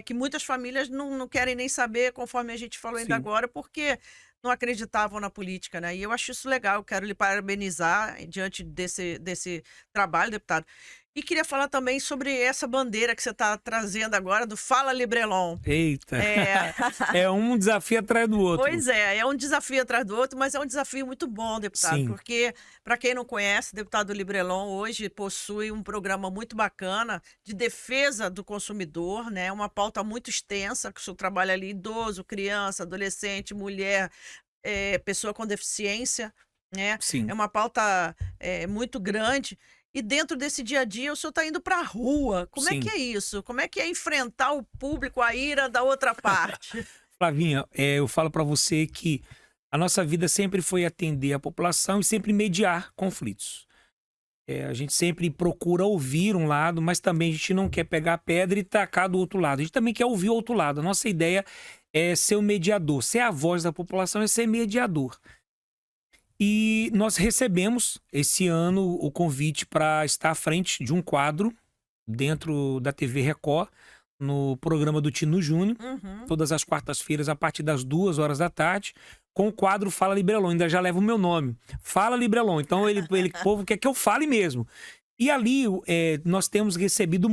Que muitas famílias não querem nem saber, conforme a gente falou ainda agora, porque não acreditavam na política, né? E eu acho isso legal, eu quero lhe parabenizar diante desse trabalho, deputado. E queria falar também sobre essa bandeira que você está trazendo agora, do Fala Librelon. Eita! É um desafio atrás do outro. Pois é um desafio atrás do outro, mas é um desafio muito bom, deputado. Sim. Porque, para quem não conhece, o deputado Librelon hoje possui um programa muito bacana de defesa do consumidor, né? Uma pauta muito extensa, que o senhor trabalha ali, idoso, criança, adolescente, mulher, pessoa com deficiência, né? Sim. É uma pauta muito grande. E dentro desse dia a dia, o senhor está indo para a rua. Como é que é isso? Como é que é enfrentar o público, a ira da outra parte? Flavinha, eu falo para você que a nossa vida sempre foi atender a população e sempre mediar conflitos. A gente sempre procura ouvir um lado, mas também a gente não quer pegar a pedra e tacar do outro lado. A gente também quer ouvir o outro lado. A nossa ideia é ser o mediador. Ser a voz da população é ser mediador. E nós recebemos esse ano o convite para estar à frente de um quadro dentro da TV Record, no programa do Tino Júnior, todas as quartas-feiras, a partir das 2 horas da tarde, com o quadro Fala Librelon. Ainda já leva o meu nome, Fala Librelon. Então o povo quer que eu fale mesmo. E ali nós temos recebido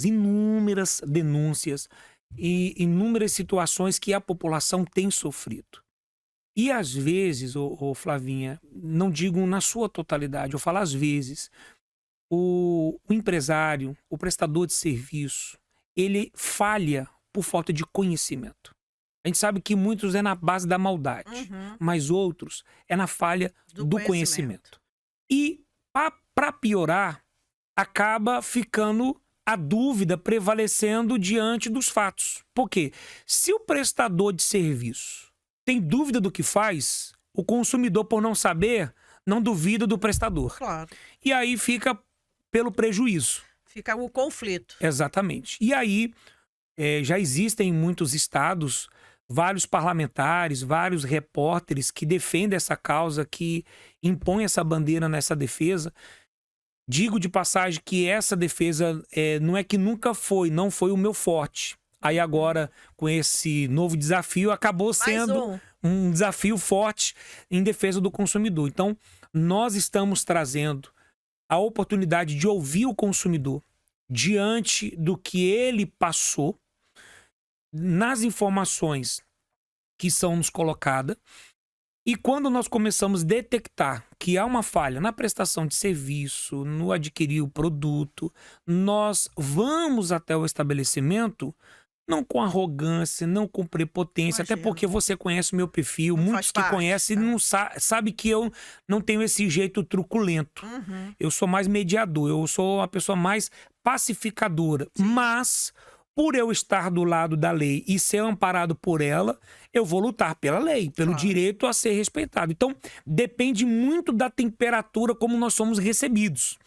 inúmeras denúncias e inúmeras situações que a população tem sofrido. E às vezes, Flavinha, não digo na sua totalidade, eu falo às vezes, o empresário, o prestador de serviço, ele falha por falta de conhecimento. A gente sabe que muitos é na base da maldade, mas outros é na falha do conhecimento. E para piorar, acaba ficando a dúvida prevalecendo diante dos fatos. Por quê? Se o prestador de serviço tem dúvida do que faz, o consumidor, por não saber, não duvida do prestador. Claro. E aí fica pelo prejuízo. Fica o conflito. Exatamente. E aí já existem em muitos estados vários parlamentares, vários repórteres que defendem essa causa, que impõem essa bandeira nessa defesa. Digo de passagem que essa defesa não é que nunca foi, não foi o meu forte. Aí agora, com esse novo desafio, acabou sendo um desafio forte em defesa do consumidor. Então, nós estamos trazendo a oportunidade de ouvir o consumidor diante do que ele passou, nas informações que são nos colocadas. E quando nós começamos a detectar que há uma falha na prestação de serviço, no adquirir o produto, nós vamos até o estabelecimento, não com arrogância, não com prepotência, até porque você conhece o meu perfil, muitos que conhecem não sabe que eu não tenho esse jeito truculento. Eu sou mais mediador, eu sou uma pessoa mais pacificadora. Mas, por eu estar do lado da lei e ser amparado por ela, eu vou lutar pela lei, pelo direito a ser respeitado. Então, depende muito da temperatura como nós somos recebidos.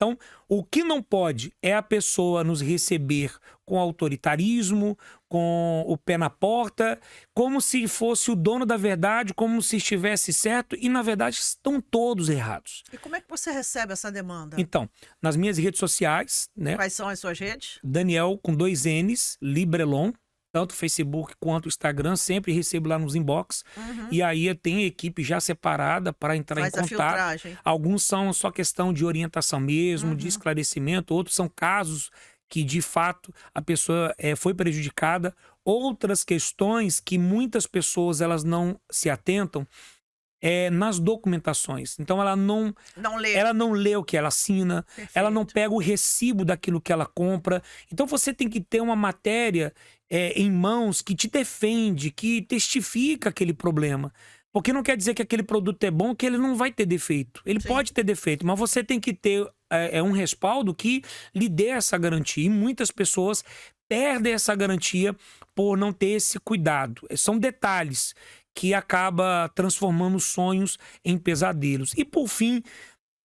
Então, o que não pode é a pessoa nos receber com autoritarismo, com o pé na porta, como se fosse o dono da verdade, como se estivesse certo, e na verdade estão todos errados. E como é que você recebe essa demanda? Então, nas minhas redes sociais, né? Quais são as suas redes? Daniel com 2 N's, Librelon, tanto Facebook quanto Instagram, sempre recebo lá nos inbox. E aí eu tenho equipe já separada para entrar Faz em a contato. filtragem. Alguns são só questão de orientação mesmo, de esclarecimento. Outros são casos que, de fato, a pessoa foi prejudicada. Outras questões que muitas pessoas elas não se atentam nas documentações. Então ela não lê o que ela assina, ela não pega o recibo daquilo que ela compra. Então você tem que ter uma matéria em mãos que te defende, que testifica aquele problema. Porque não quer dizer que aquele produto é bom, que ele não vai ter defeito. Ele pode ter defeito, mas você tem que ter um respaldo que lhe dê essa garantia. E muitas pessoas perdem essa garantia por não ter esse cuidado. São detalhes que acaba transformando sonhos em pesadelos. E por fim,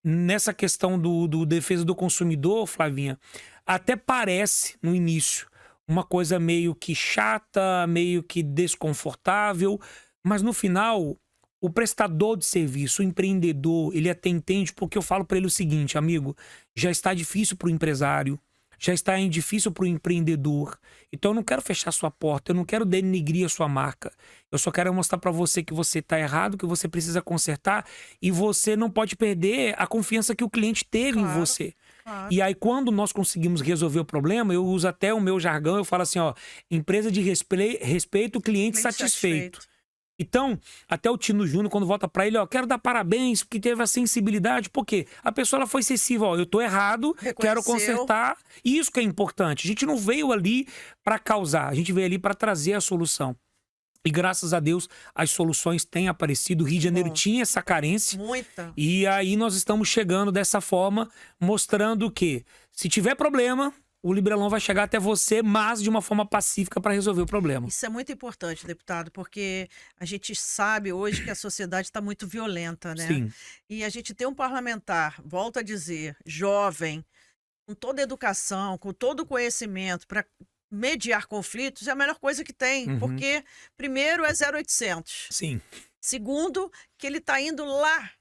nessa questão do defesa do consumidor, Flavinha, até parece no início uma coisa meio que chata, meio que desconfortável, mas no final o prestador de serviço, o empreendedor, ele até entende, porque eu falo para ele o seguinte: amigo, já está difícil para o empresário, já está difícil para o empreendedor. Então eu não quero fechar sua porta, eu não quero denigrir a sua marca. Eu só quero mostrar para você que você está errado, que você precisa consertar e você não pode perder a confiança que o cliente teve em você. Claro. E aí quando nós conseguimos resolver o problema, eu uso até o meu jargão, eu falo assim, ó, empresa de respeito, cliente satisfeito. Então, até o Tino Júnior, quando volta pra ele, ó, quero dar parabéns, porque teve a sensibilidade, porque a pessoa ela foi sensível, ó, eu tô errado, quero consertar, e isso que é importante. A gente não veio ali pra causar, a gente veio ali pra trazer a solução. E graças a Deus, as soluções têm aparecido. O Rio de Janeiro tinha essa carência. Muita. E aí nós estamos chegando dessa forma, mostrando que, se tiver problema, o Librelon vai chegar até você, mas de uma forma pacífica para resolver o problema. Isso é muito importante, deputado, porque a gente sabe hoje que a sociedade está muito violenta, né? Sim. E a gente tem um parlamentar, volto a dizer, jovem, com toda a educação, com todo o conhecimento para mediar conflitos, é a melhor coisa que tem. Porque, primeiro, é 0800. Sim. Segundo, que ele está indo lá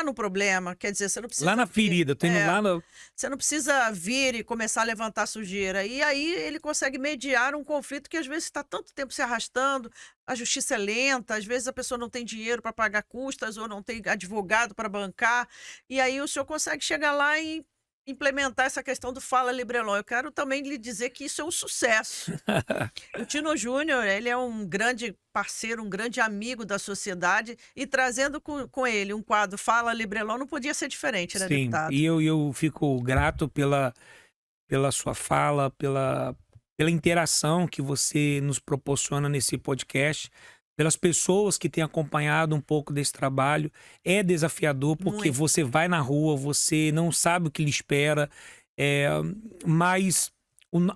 no problema, quer dizer, você não precisa... Lá na ferida, tô indo lá no... Você não precisa vir e começar a levantar sujeira. E aí ele consegue mediar um conflito que às vezes está tanto tempo se arrastando, a justiça é lenta, às vezes a pessoa não tem dinheiro para pagar custas ou não tem advogado para bancar. E aí o senhor consegue chegar lá e implementar essa questão do Fala Librelon. Eu quero também lhe dizer que isso é um sucesso. O Tino Júnior, ele é um grande parceiro, um grande amigo da sociedade, e trazendo com ele um quadro Fala Librelon não podia ser diferente, né, Sim, deputado? e eu fico grato pela sua fala, pela interação que você nos proporciona nesse podcast, pelas pessoas que têm acompanhado um pouco desse trabalho. É desafiador, porque Muito. você vai na rua, você não sabe o que lhe espera, mas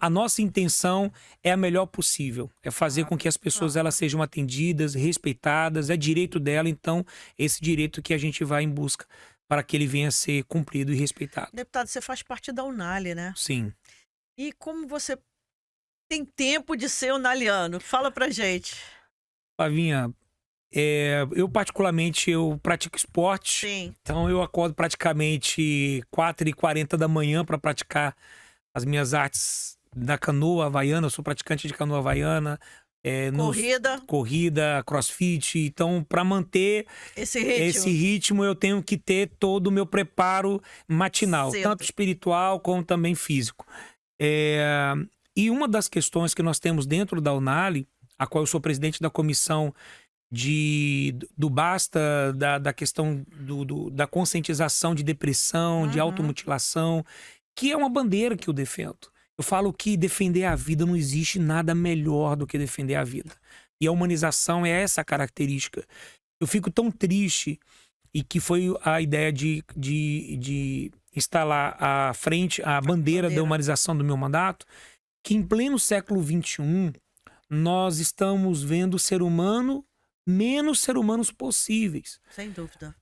a nossa intenção é a melhor possível, é fazer com que as pessoas elas sejam atendidas, respeitadas, é direito dela, então esse direito que a gente vai em busca para que ele venha a ser cumprido e respeitado. Deputado, você faz parte da Unali, né? Sim. E como você tem tempo de ser unaliano? Fala pra gente. Flavinha, eu particularmente eu pratico esporte. Sim. Então eu acordo praticamente 4h40 da manhã para praticar as minhas artes da canoa havaiana. Eu sou praticante de canoa havaiana. Corrida, crossfit. Então, para manter esse ritmo, eu tenho que ter todo o meu preparo matinal, tanto espiritual como também físico. E uma das questões que nós temos dentro da Unali, a qual eu sou presidente da comissão do Basta, da questão da conscientização de depressão, de automutilação, que é uma bandeira que eu defendo. Eu falo que defender a vida, não existe nada melhor do que defender a vida. E a humanização é essa característica. Eu fico tão triste, e que foi a ideia de instalar a bandeira da humanização do meu mandato, que em pleno século XXI, nós estamos vendo o ser humano menos ser humanos possíveis. Sem dúvida.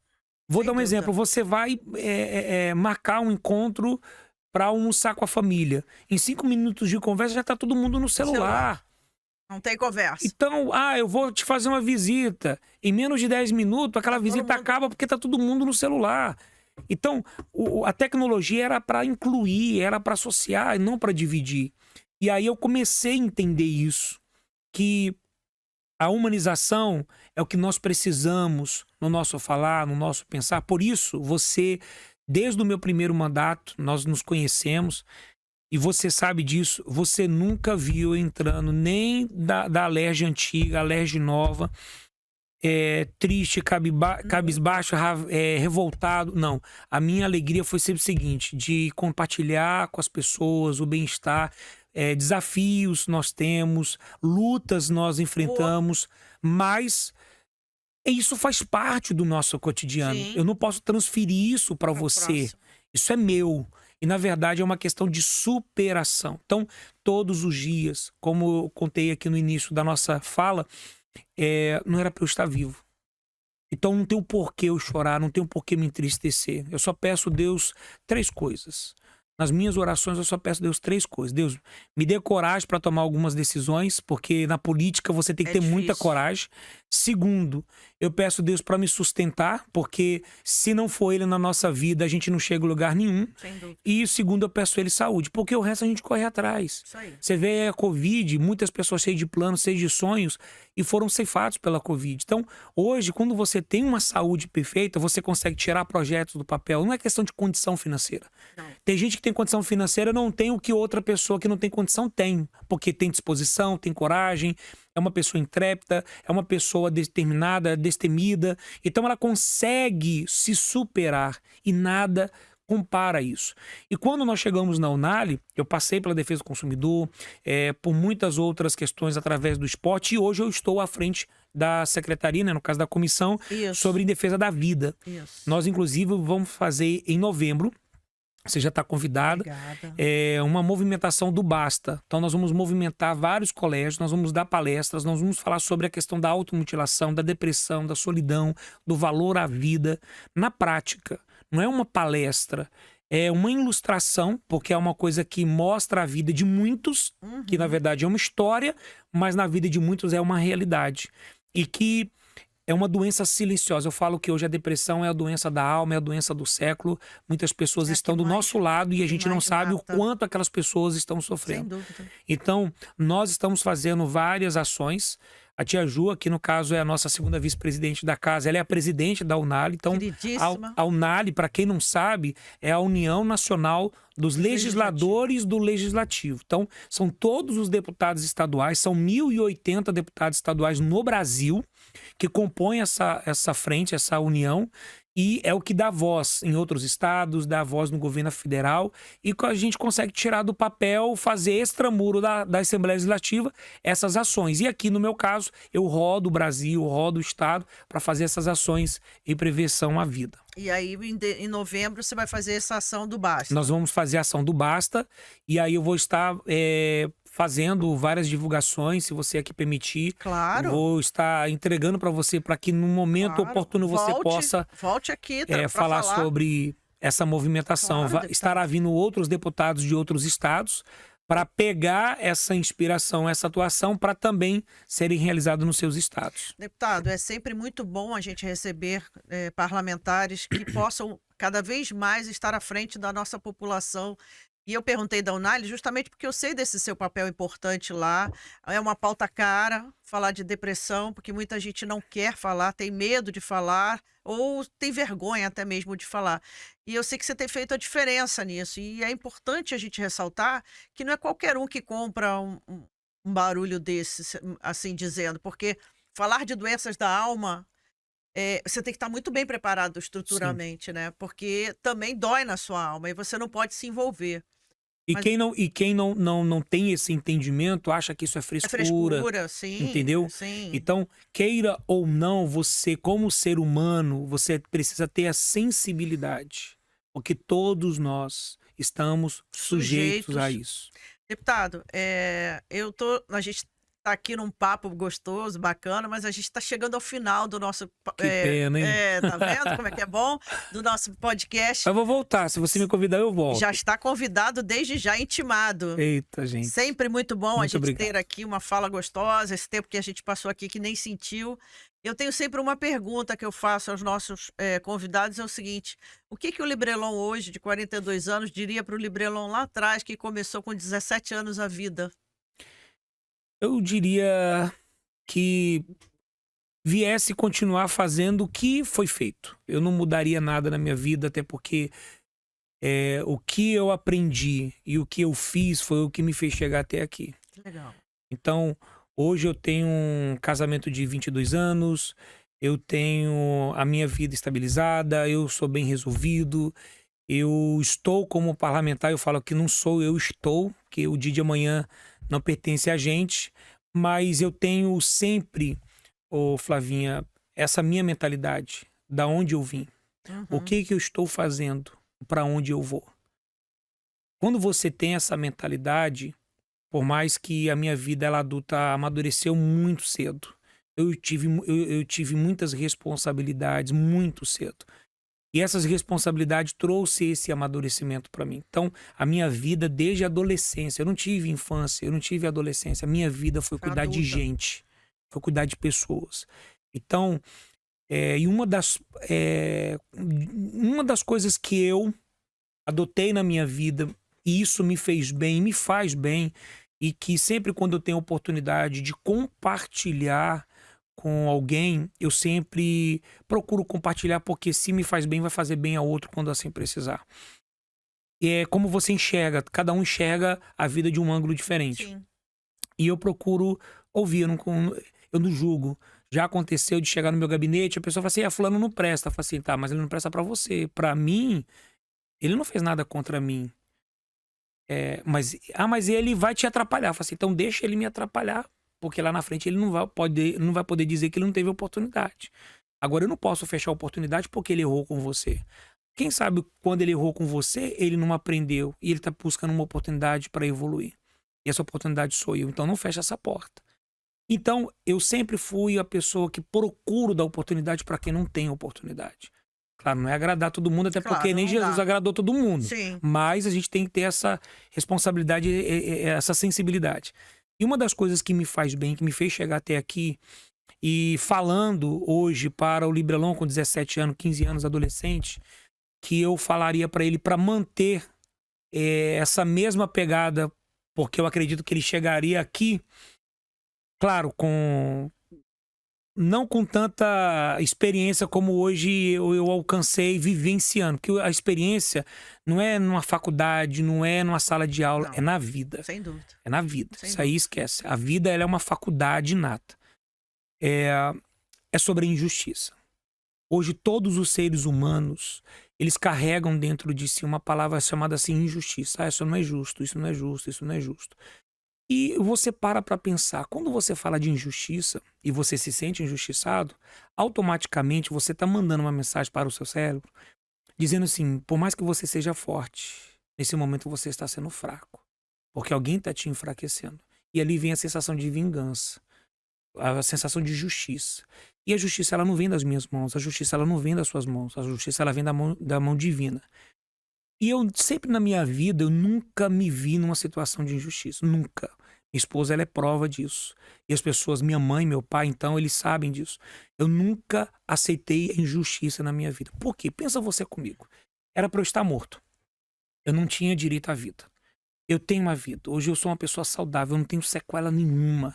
Vou Sem dar um dúvida. exemplo. Você vai marcar um encontro para almoçar com a família. Em 5 minutos de conversa já tá todo mundo no celular. Não tem conversa. Então, eu vou te fazer uma visita. Em menos de 10 minutos, aquela Tá todo visita mundo- acaba porque tá todo mundo no celular. Então, a tecnologia era para incluir, era para associar e não para dividir. E aí eu comecei a entender isso, que a humanização é o que nós precisamos no nosso falar, no nosso pensar. Por isso, você, desde o meu primeiro mandato, nós nos conhecemos, e você sabe disso, você nunca viu eu entrando nem da Alerj antiga, Alerj nova, triste, cabisbaixo, revoltado. Não. A minha alegria foi sempre o seguinte, de compartilhar com as pessoas o bem-estar, desafios nós temos, lutas nós enfrentamos, mas isso faz parte do nosso cotidiano. Sim. Eu não posso transferir isso para Pro você. próximo. Isso é meu. E, na verdade, é uma questão de superação. Então, todos os dias, como eu contei aqui no início da nossa fala, não era para eu estar vivo. Então, não tem um porquê eu chorar, não tem um porquê me entristecer. Eu só peço a Deus 3 coisas. Nas minhas orações, eu só peço a Deus 3 coisas. Deus, me dê coragem para tomar algumas decisões, porque na política você tem que ter muita difícil. coragem. Segundo, eu peço a Deus para me sustentar, porque se não for Ele na nossa vida, a gente não chega a lugar nenhum. Sem dúvida. E segundo, eu peço a Ele saúde, porque o resto a gente corre atrás. Isso aí. Você vê aí a Covid, muitas pessoas cheias de planos, cheias de sonhos, e foram ceifados pela Covid. Então, hoje, quando você tem uma saúde perfeita, você consegue tirar projetos do papel. Não é questão de condição financeira. Não. Tem gente que tem condição financeira, não tem o que outra pessoa que não tem condição tem. Porque tem disposição, tem coragem, é uma pessoa intrépida, é uma pessoa determinada, destemida. Então ela consegue se superar e nada compara isso. E quando nós chegamos na Unali, eu passei pela defesa do consumidor, por muitas outras questões através do esporte, e hoje eu estou à frente da secretaria, né, no caso da comissão, Isso. sobre defesa da vida. Isso. Nós, inclusive, vamos fazer em novembro, você já está convidada, Obrigada. uma movimentação do Basta. Então nós vamos movimentar vários colégios, nós vamos dar palestras, nós vamos falar sobre a questão da automutilação, da depressão, da solidão, do valor à vida, na prática. Não é uma palestra, é uma ilustração, porque é uma coisa que mostra a vida de muitos, que na verdade é uma história, mas na vida de muitos é uma realidade. E que é uma doença silenciosa. Eu falo que hoje a depressão é a doença da alma, é a doença do século. Muitas pessoas É a estão que do mais- nosso lado e a que gente não mais sabe mata. o quanto aquelas pessoas estão Sem sofrendo. dúvida. Então, nós estamos fazendo várias ações. A tia Ju, que no caso é a nossa segunda vice-presidente da casa, ela é a presidente da Unali. Então, Queridíssima. a Unali, para quem não sabe, é a União Nacional dos Legisladores do Legislativo. Então, são todos os deputados estaduais, são 1.080 deputados estaduais no Brasil que compõem essa frente, essa união, e é o que dá voz em outros estados, dá voz no governo federal, e a gente consegue tirar do papel, fazer extramuro da Assembleia Legislativa essas ações. E aqui, no meu caso, eu rodo o Brasil, rodo o estado para fazer essas ações em prevenção à vida. E aí, em novembro, você vai fazer essa ação do Basta. Nós vamos fazer a ação do Basta, e aí eu vou estar fazendo várias divulgações, se você aqui permitir. Claro. Vou estar entregando para você, para que no momento Claro. oportuno você Volte- possa Volte aqui pra falar sobre essa movimentação. Claro, deputado. Estará vindo outros deputados de outros estados para pegar essa inspiração, essa atuação, para também serem realizados nos seus estados. Deputado, é sempre muito bom a gente receber parlamentares que possam cada vez mais estar à frente da nossa população. E eu perguntei da Unali justamente porque eu sei desse seu papel importante lá. É uma pauta cara falar de depressão, porque muita gente não quer falar, tem medo de falar, ou tem vergonha até mesmo de falar. E eu sei que você tem feito a diferença nisso. E é importante a gente ressaltar que não é qualquer um que compra um barulho desse, assim dizendo, porque falar de doenças da alma, você tem que estar muito bem preparado estruturalmente, né? Porque também dói na sua alma e você não pode se envolver. E Mas- quem não tem esse entendimento acha que isso é É frescura. frescura, sim. Entendeu? Sim. Então, queira ou não, você, como ser humano, você precisa ter a sensibilidade. Porque todos nós estamos sujeitos a isso. Deputado, a gente tá aqui num papo gostoso, bacana, mas a gente está chegando ao final do nosso. Que pena, hein? Tá vendo como é que é bom? Do nosso podcast. Eu vou voltar. Se você me convidar, eu volto. Já está convidado desde já, intimado. Eita, gente. Sempre muito bom a Muito gente obrigado. ter aqui uma fala gostosa, esse tempo que a gente passou aqui que nem sentiu. Eu tenho sempre uma pergunta que eu faço aos nossos convidados, é o seguinte: o que o Librelon hoje, de 42 anos, diria para o Librelon lá atrás, que começou com 17 anos a vida? Eu diria que viesse continuar fazendo o que foi feito. Eu não mudaria nada na minha vida, até porque o que eu aprendi e o que eu fiz foi o que me fez chegar até aqui. Legal. Então, hoje eu tenho um casamento de 22 anos, eu tenho a minha vida estabilizada, eu sou bem resolvido, eu estou como parlamentar, eu falo que não sou, eu estou, que o dia de amanhã não pertence a gente, mas eu tenho sempre, Flavinha, essa minha mentalidade, da onde eu vim, o que eu estou fazendo, para onde eu vou. Quando você tem essa mentalidade, por mais que a minha vida ela adulta amadureceu muito cedo, eu tive muitas responsabilidades muito cedo. E essas responsabilidades trouxe esse amadurecimento para mim. Então, a minha vida desde a adolescência, eu não tive infância, eu não tive adolescência. A minha vida foi cuidar de gente, foi cuidar de pessoas. Então, e uma das coisas que eu adotei na minha vida, e isso me fez bem, me faz bem, e que sempre quando eu tenho a oportunidade de compartilhar com alguém, eu sempre procuro compartilhar, porque se me faz bem, vai fazer bem a outro quando assim precisar. E é como você enxerga, cada um enxerga a vida de um ângulo diferente. Sim. E eu procuro ouvir, eu não julgo. Já aconteceu de chegar no meu gabinete, a pessoa fala assim, fulano não presta. Eu falo assim, tá, mas ele não presta pra você. Pra mim, ele não fez nada contra mim. Mas ele vai te atrapalhar. Eu falo assim, então deixa ele me atrapalhar. Porque lá na frente ele não vai poder dizer que ele não teve oportunidade. Agora, eu não posso fechar a oportunidade porque ele errou com você. Quem sabe quando ele errou com você, ele não aprendeu e ele está buscando uma oportunidade para evoluir. E essa oportunidade sou eu. Então, não fecha essa porta. Então, eu sempre fui a pessoa que procuro dar oportunidade para quem não tem oportunidade. Claro, não é agradar todo mundo, até porque nem Jesus agradou todo mundo. Sim. Mas a gente tem que ter essa responsabilidade, essa sensibilidade. E uma das coisas que me faz bem, que me fez chegar até aqui, e falando hoje para o Librelon com 17 anos, 15 anos, adolescente, que eu falaria para ele para manter essa mesma pegada, porque eu acredito que ele chegaria aqui, claro, não com tanta experiência como hoje eu alcancei vivenciando, porque a experiência não é numa faculdade, não é numa sala de aula, é na vida. Sem dúvida. É na vida. Isso aí esquece. A vida ela é uma faculdade inata. É sobre a injustiça. Hoje todos os seres humanos, eles carregam dentro de si uma palavra chamada assim injustiça. Isso não é justo, isso não é justo, isso não é justo. E você para pensar, quando você fala de injustiça e você se sente injustiçado, automaticamente você está mandando uma mensagem para o seu cérebro, dizendo assim, por mais que você seja forte, nesse momento você está sendo fraco, porque alguém está te enfraquecendo. E ali vem a sensação de vingança, a sensação de justiça. E a justiça ela não vem das minhas mãos, a justiça ela não vem das suas mãos, a justiça ela vem da mão divina. E eu sempre na minha vida, eu nunca me vi numa situação de injustiça, nunca. Minha esposa, ela é prova disso. E as pessoas, minha mãe, meu pai, então, eles sabem disso. Eu nunca aceitei a injustiça na minha vida. Por quê? Pensa você comigo. Era para eu estar morto. Eu não tinha direito à vida. Eu tenho uma vida. Hoje eu sou uma pessoa saudável, eu não tenho sequela nenhuma.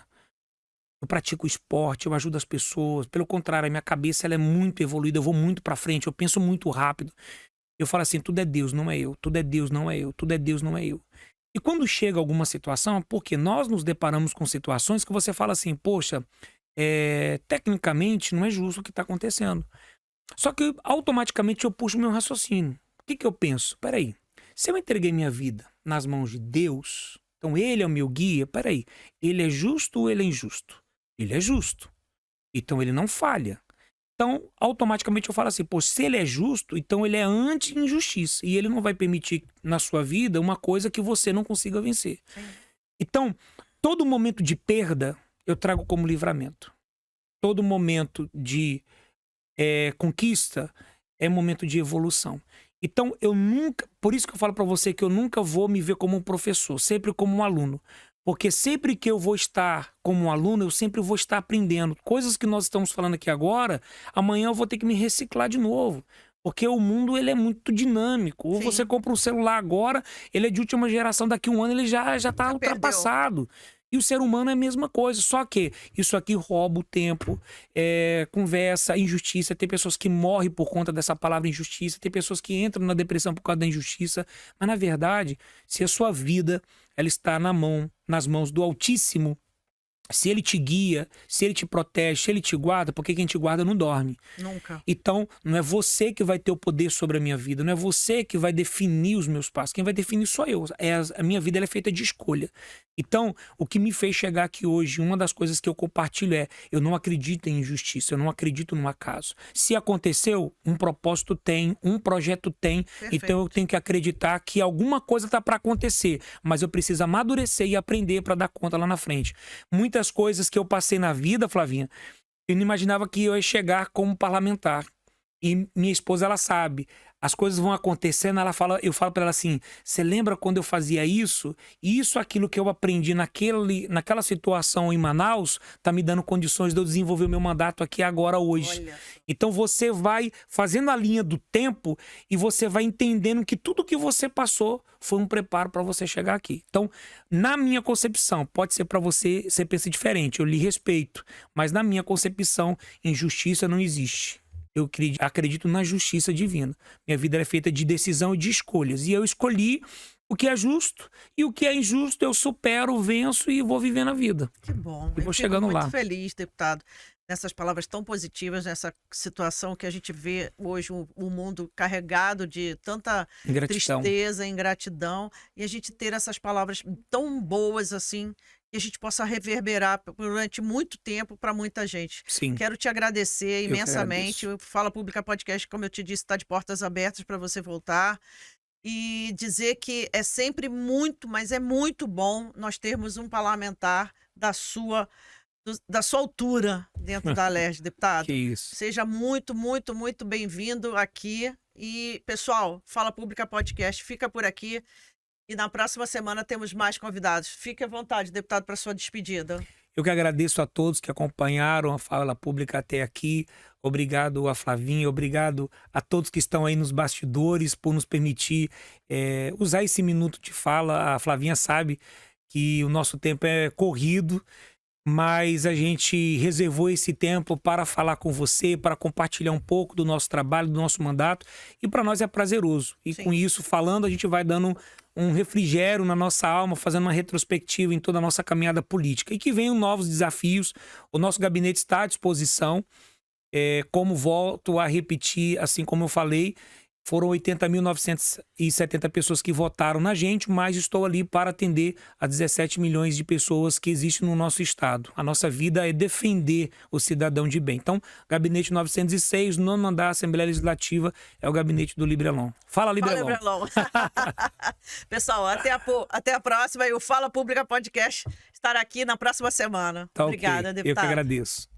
Eu pratico esporte, eu ajudo as pessoas. Pelo contrário, a minha cabeça ela é muito evoluída, eu vou muito para frente, eu penso muito rápido. Eu falo assim, tudo é Deus, não é eu. Tudo é Deus, não é eu. Tudo é Deus, não é eu. E quando chega alguma situação, é porque nós nos deparamos com situações que você fala assim, poxa, tecnicamente não é justo o que está acontecendo. Só que automaticamente eu puxo meu raciocínio. O que eu penso? Peraí, se eu entreguei minha vida nas mãos de Deus, então ele é o meu guia, peraí, ele é justo ou ele é injusto? Ele é justo. Então ele não falha. Então, automaticamente eu falo assim, pô, se ele é justo, então ele é anti-injustiça. E ele não vai permitir na sua vida uma coisa que você não consiga vencer. Sim. Então, todo momento de perda, eu trago como livramento. Todo momento de conquista é momento de evolução. Então, por isso que eu falo para você que eu nunca vou me ver como um professor, sempre como um aluno. Porque sempre que eu vou estar como um aluno, eu sempre vou estar aprendendo. Coisas que nós estamos falando aqui agora, amanhã eu vou ter que me reciclar de novo. Porque o mundo ele é muito dinâmico. Ou você compra um celular agora, ele é de última geração, daqui a um ano ele já está ultrapassado. E o ser humano é a mesma coisa, só que isso aqui rouba o tempo, conversa, injustiça. Tem pessoas que morrem por conta dessa palavra injustiça, tem pessoas que entram na depressão por causa da injustiça. Mas, na verdade, se a sua vida ela está nas mãos do Altíssimo, se ele te guia, se ele te protege, se ele te guarda, porque quem te guarda não dorme. Nunca. Então, não é você que vai ter o poder sobre a minha vida, não é você que vai definir os meus passos. Quem vai definir sou eu. A minha vida ela é feita de escolha. Então, o que me fez chegar aqui hoje, uma das coisas que eu compartilho eu não acredito em injustiça, eu não acredito no acaso. Se aconteceu, um propósito tem, um projeto tem, então eu tenho que acreditar que alguma coisa está para acontecer, mas eu preciso amadurecer e aprender para dar conta lá na frente. Muitas coisas que eu passei na vida, Flavinha, eu não imaginava que eu ia chegar como parlamentar. E minha esposa, ela sabe. As coisas vão acontecendo, eu falo para ela assim, você lembra quando eu fazia isso? Isso, aquilo que eu aprendi naquela situação em Manaus, tá me dando condições de eu desenvolver o meu mandato aqui agora, hoje. Olha. Então você vai fazendo a linha do tempo e você vai entendendo que tudo que você passou foi um preparo para você chegar aqui. Então, na minha concepção, pode ser para você pensa diferente, eu lhe respeito, mas na minha concepção, injustiça não existe. Eu acredito na justiça divina. Minha vida é feita de decisão e de escolhas. E eu escolhi o que é justo e o que é injusto eu supero, venço e vou vivendo a vida. Que bom. E vou chegando lá. Muito feliz, deputado, nessas palavras tão positivas, nessa situação que a gente vê hoje, o mundo carregado de tanta tristeza, ingratidão, e a gente ter essas palavras tão boas assim, que a gente possa reverberar durante muito tempo para muita gente. Sim. Quero te agradecer imensamente. O Fala Pública Podcast, como eu te disse, está de portas abertas para você voltar. E dizer que é sempre muito, mas é muito bom nós termos um parlamentar da sua altura dentro da Alerj, deputado. Que isso. Seja muito, muito, muito bem-vindo aqui. E, pessoal, Fala Pública Podcast fica por aqui. E na próxima semana temos mais convidados. Fique à vontade, deputado, para sua despedida. Eu que agradeço a todos que acompanharam a Fala Pública até aqui. Obrigado a Flavinha, obrigado a todos que estão aí nos bastidores por nos permitir usar esse minuto de fala. A Flavinha sabe que o nosso tempo é corrido, mas a gente reservou esse tempo para falar com você, para compartilhar um pouco do nosso trabalho, do nosso mandato, e para nós é prazeroso. E com isso, falando, a gente vai dando um refrigério na nossa alma, fazendo uma retrospectiva em toda a nossa caminhada política. E que venham novos desafios, o nosso gabinete está à disposição, como volto a repetir, assim como eu falei, foram 80.970 pessoas que votaram na gente, mas estou ali para atender a 17 milhões de pessoas que existem no nosso estado. A nossa vida é defender o cidadão de bem. Então, gabinete 906, nono andar da Assembleia Legislativa, é o gabinete do Librelon. Fala, Librelon. Fala, Librelon. Pessoal, até a próxima. E o Fala Pública Podcast estará aqui na próxima semana. Tá, obrigada, okay. deputado. Eu que agradeço.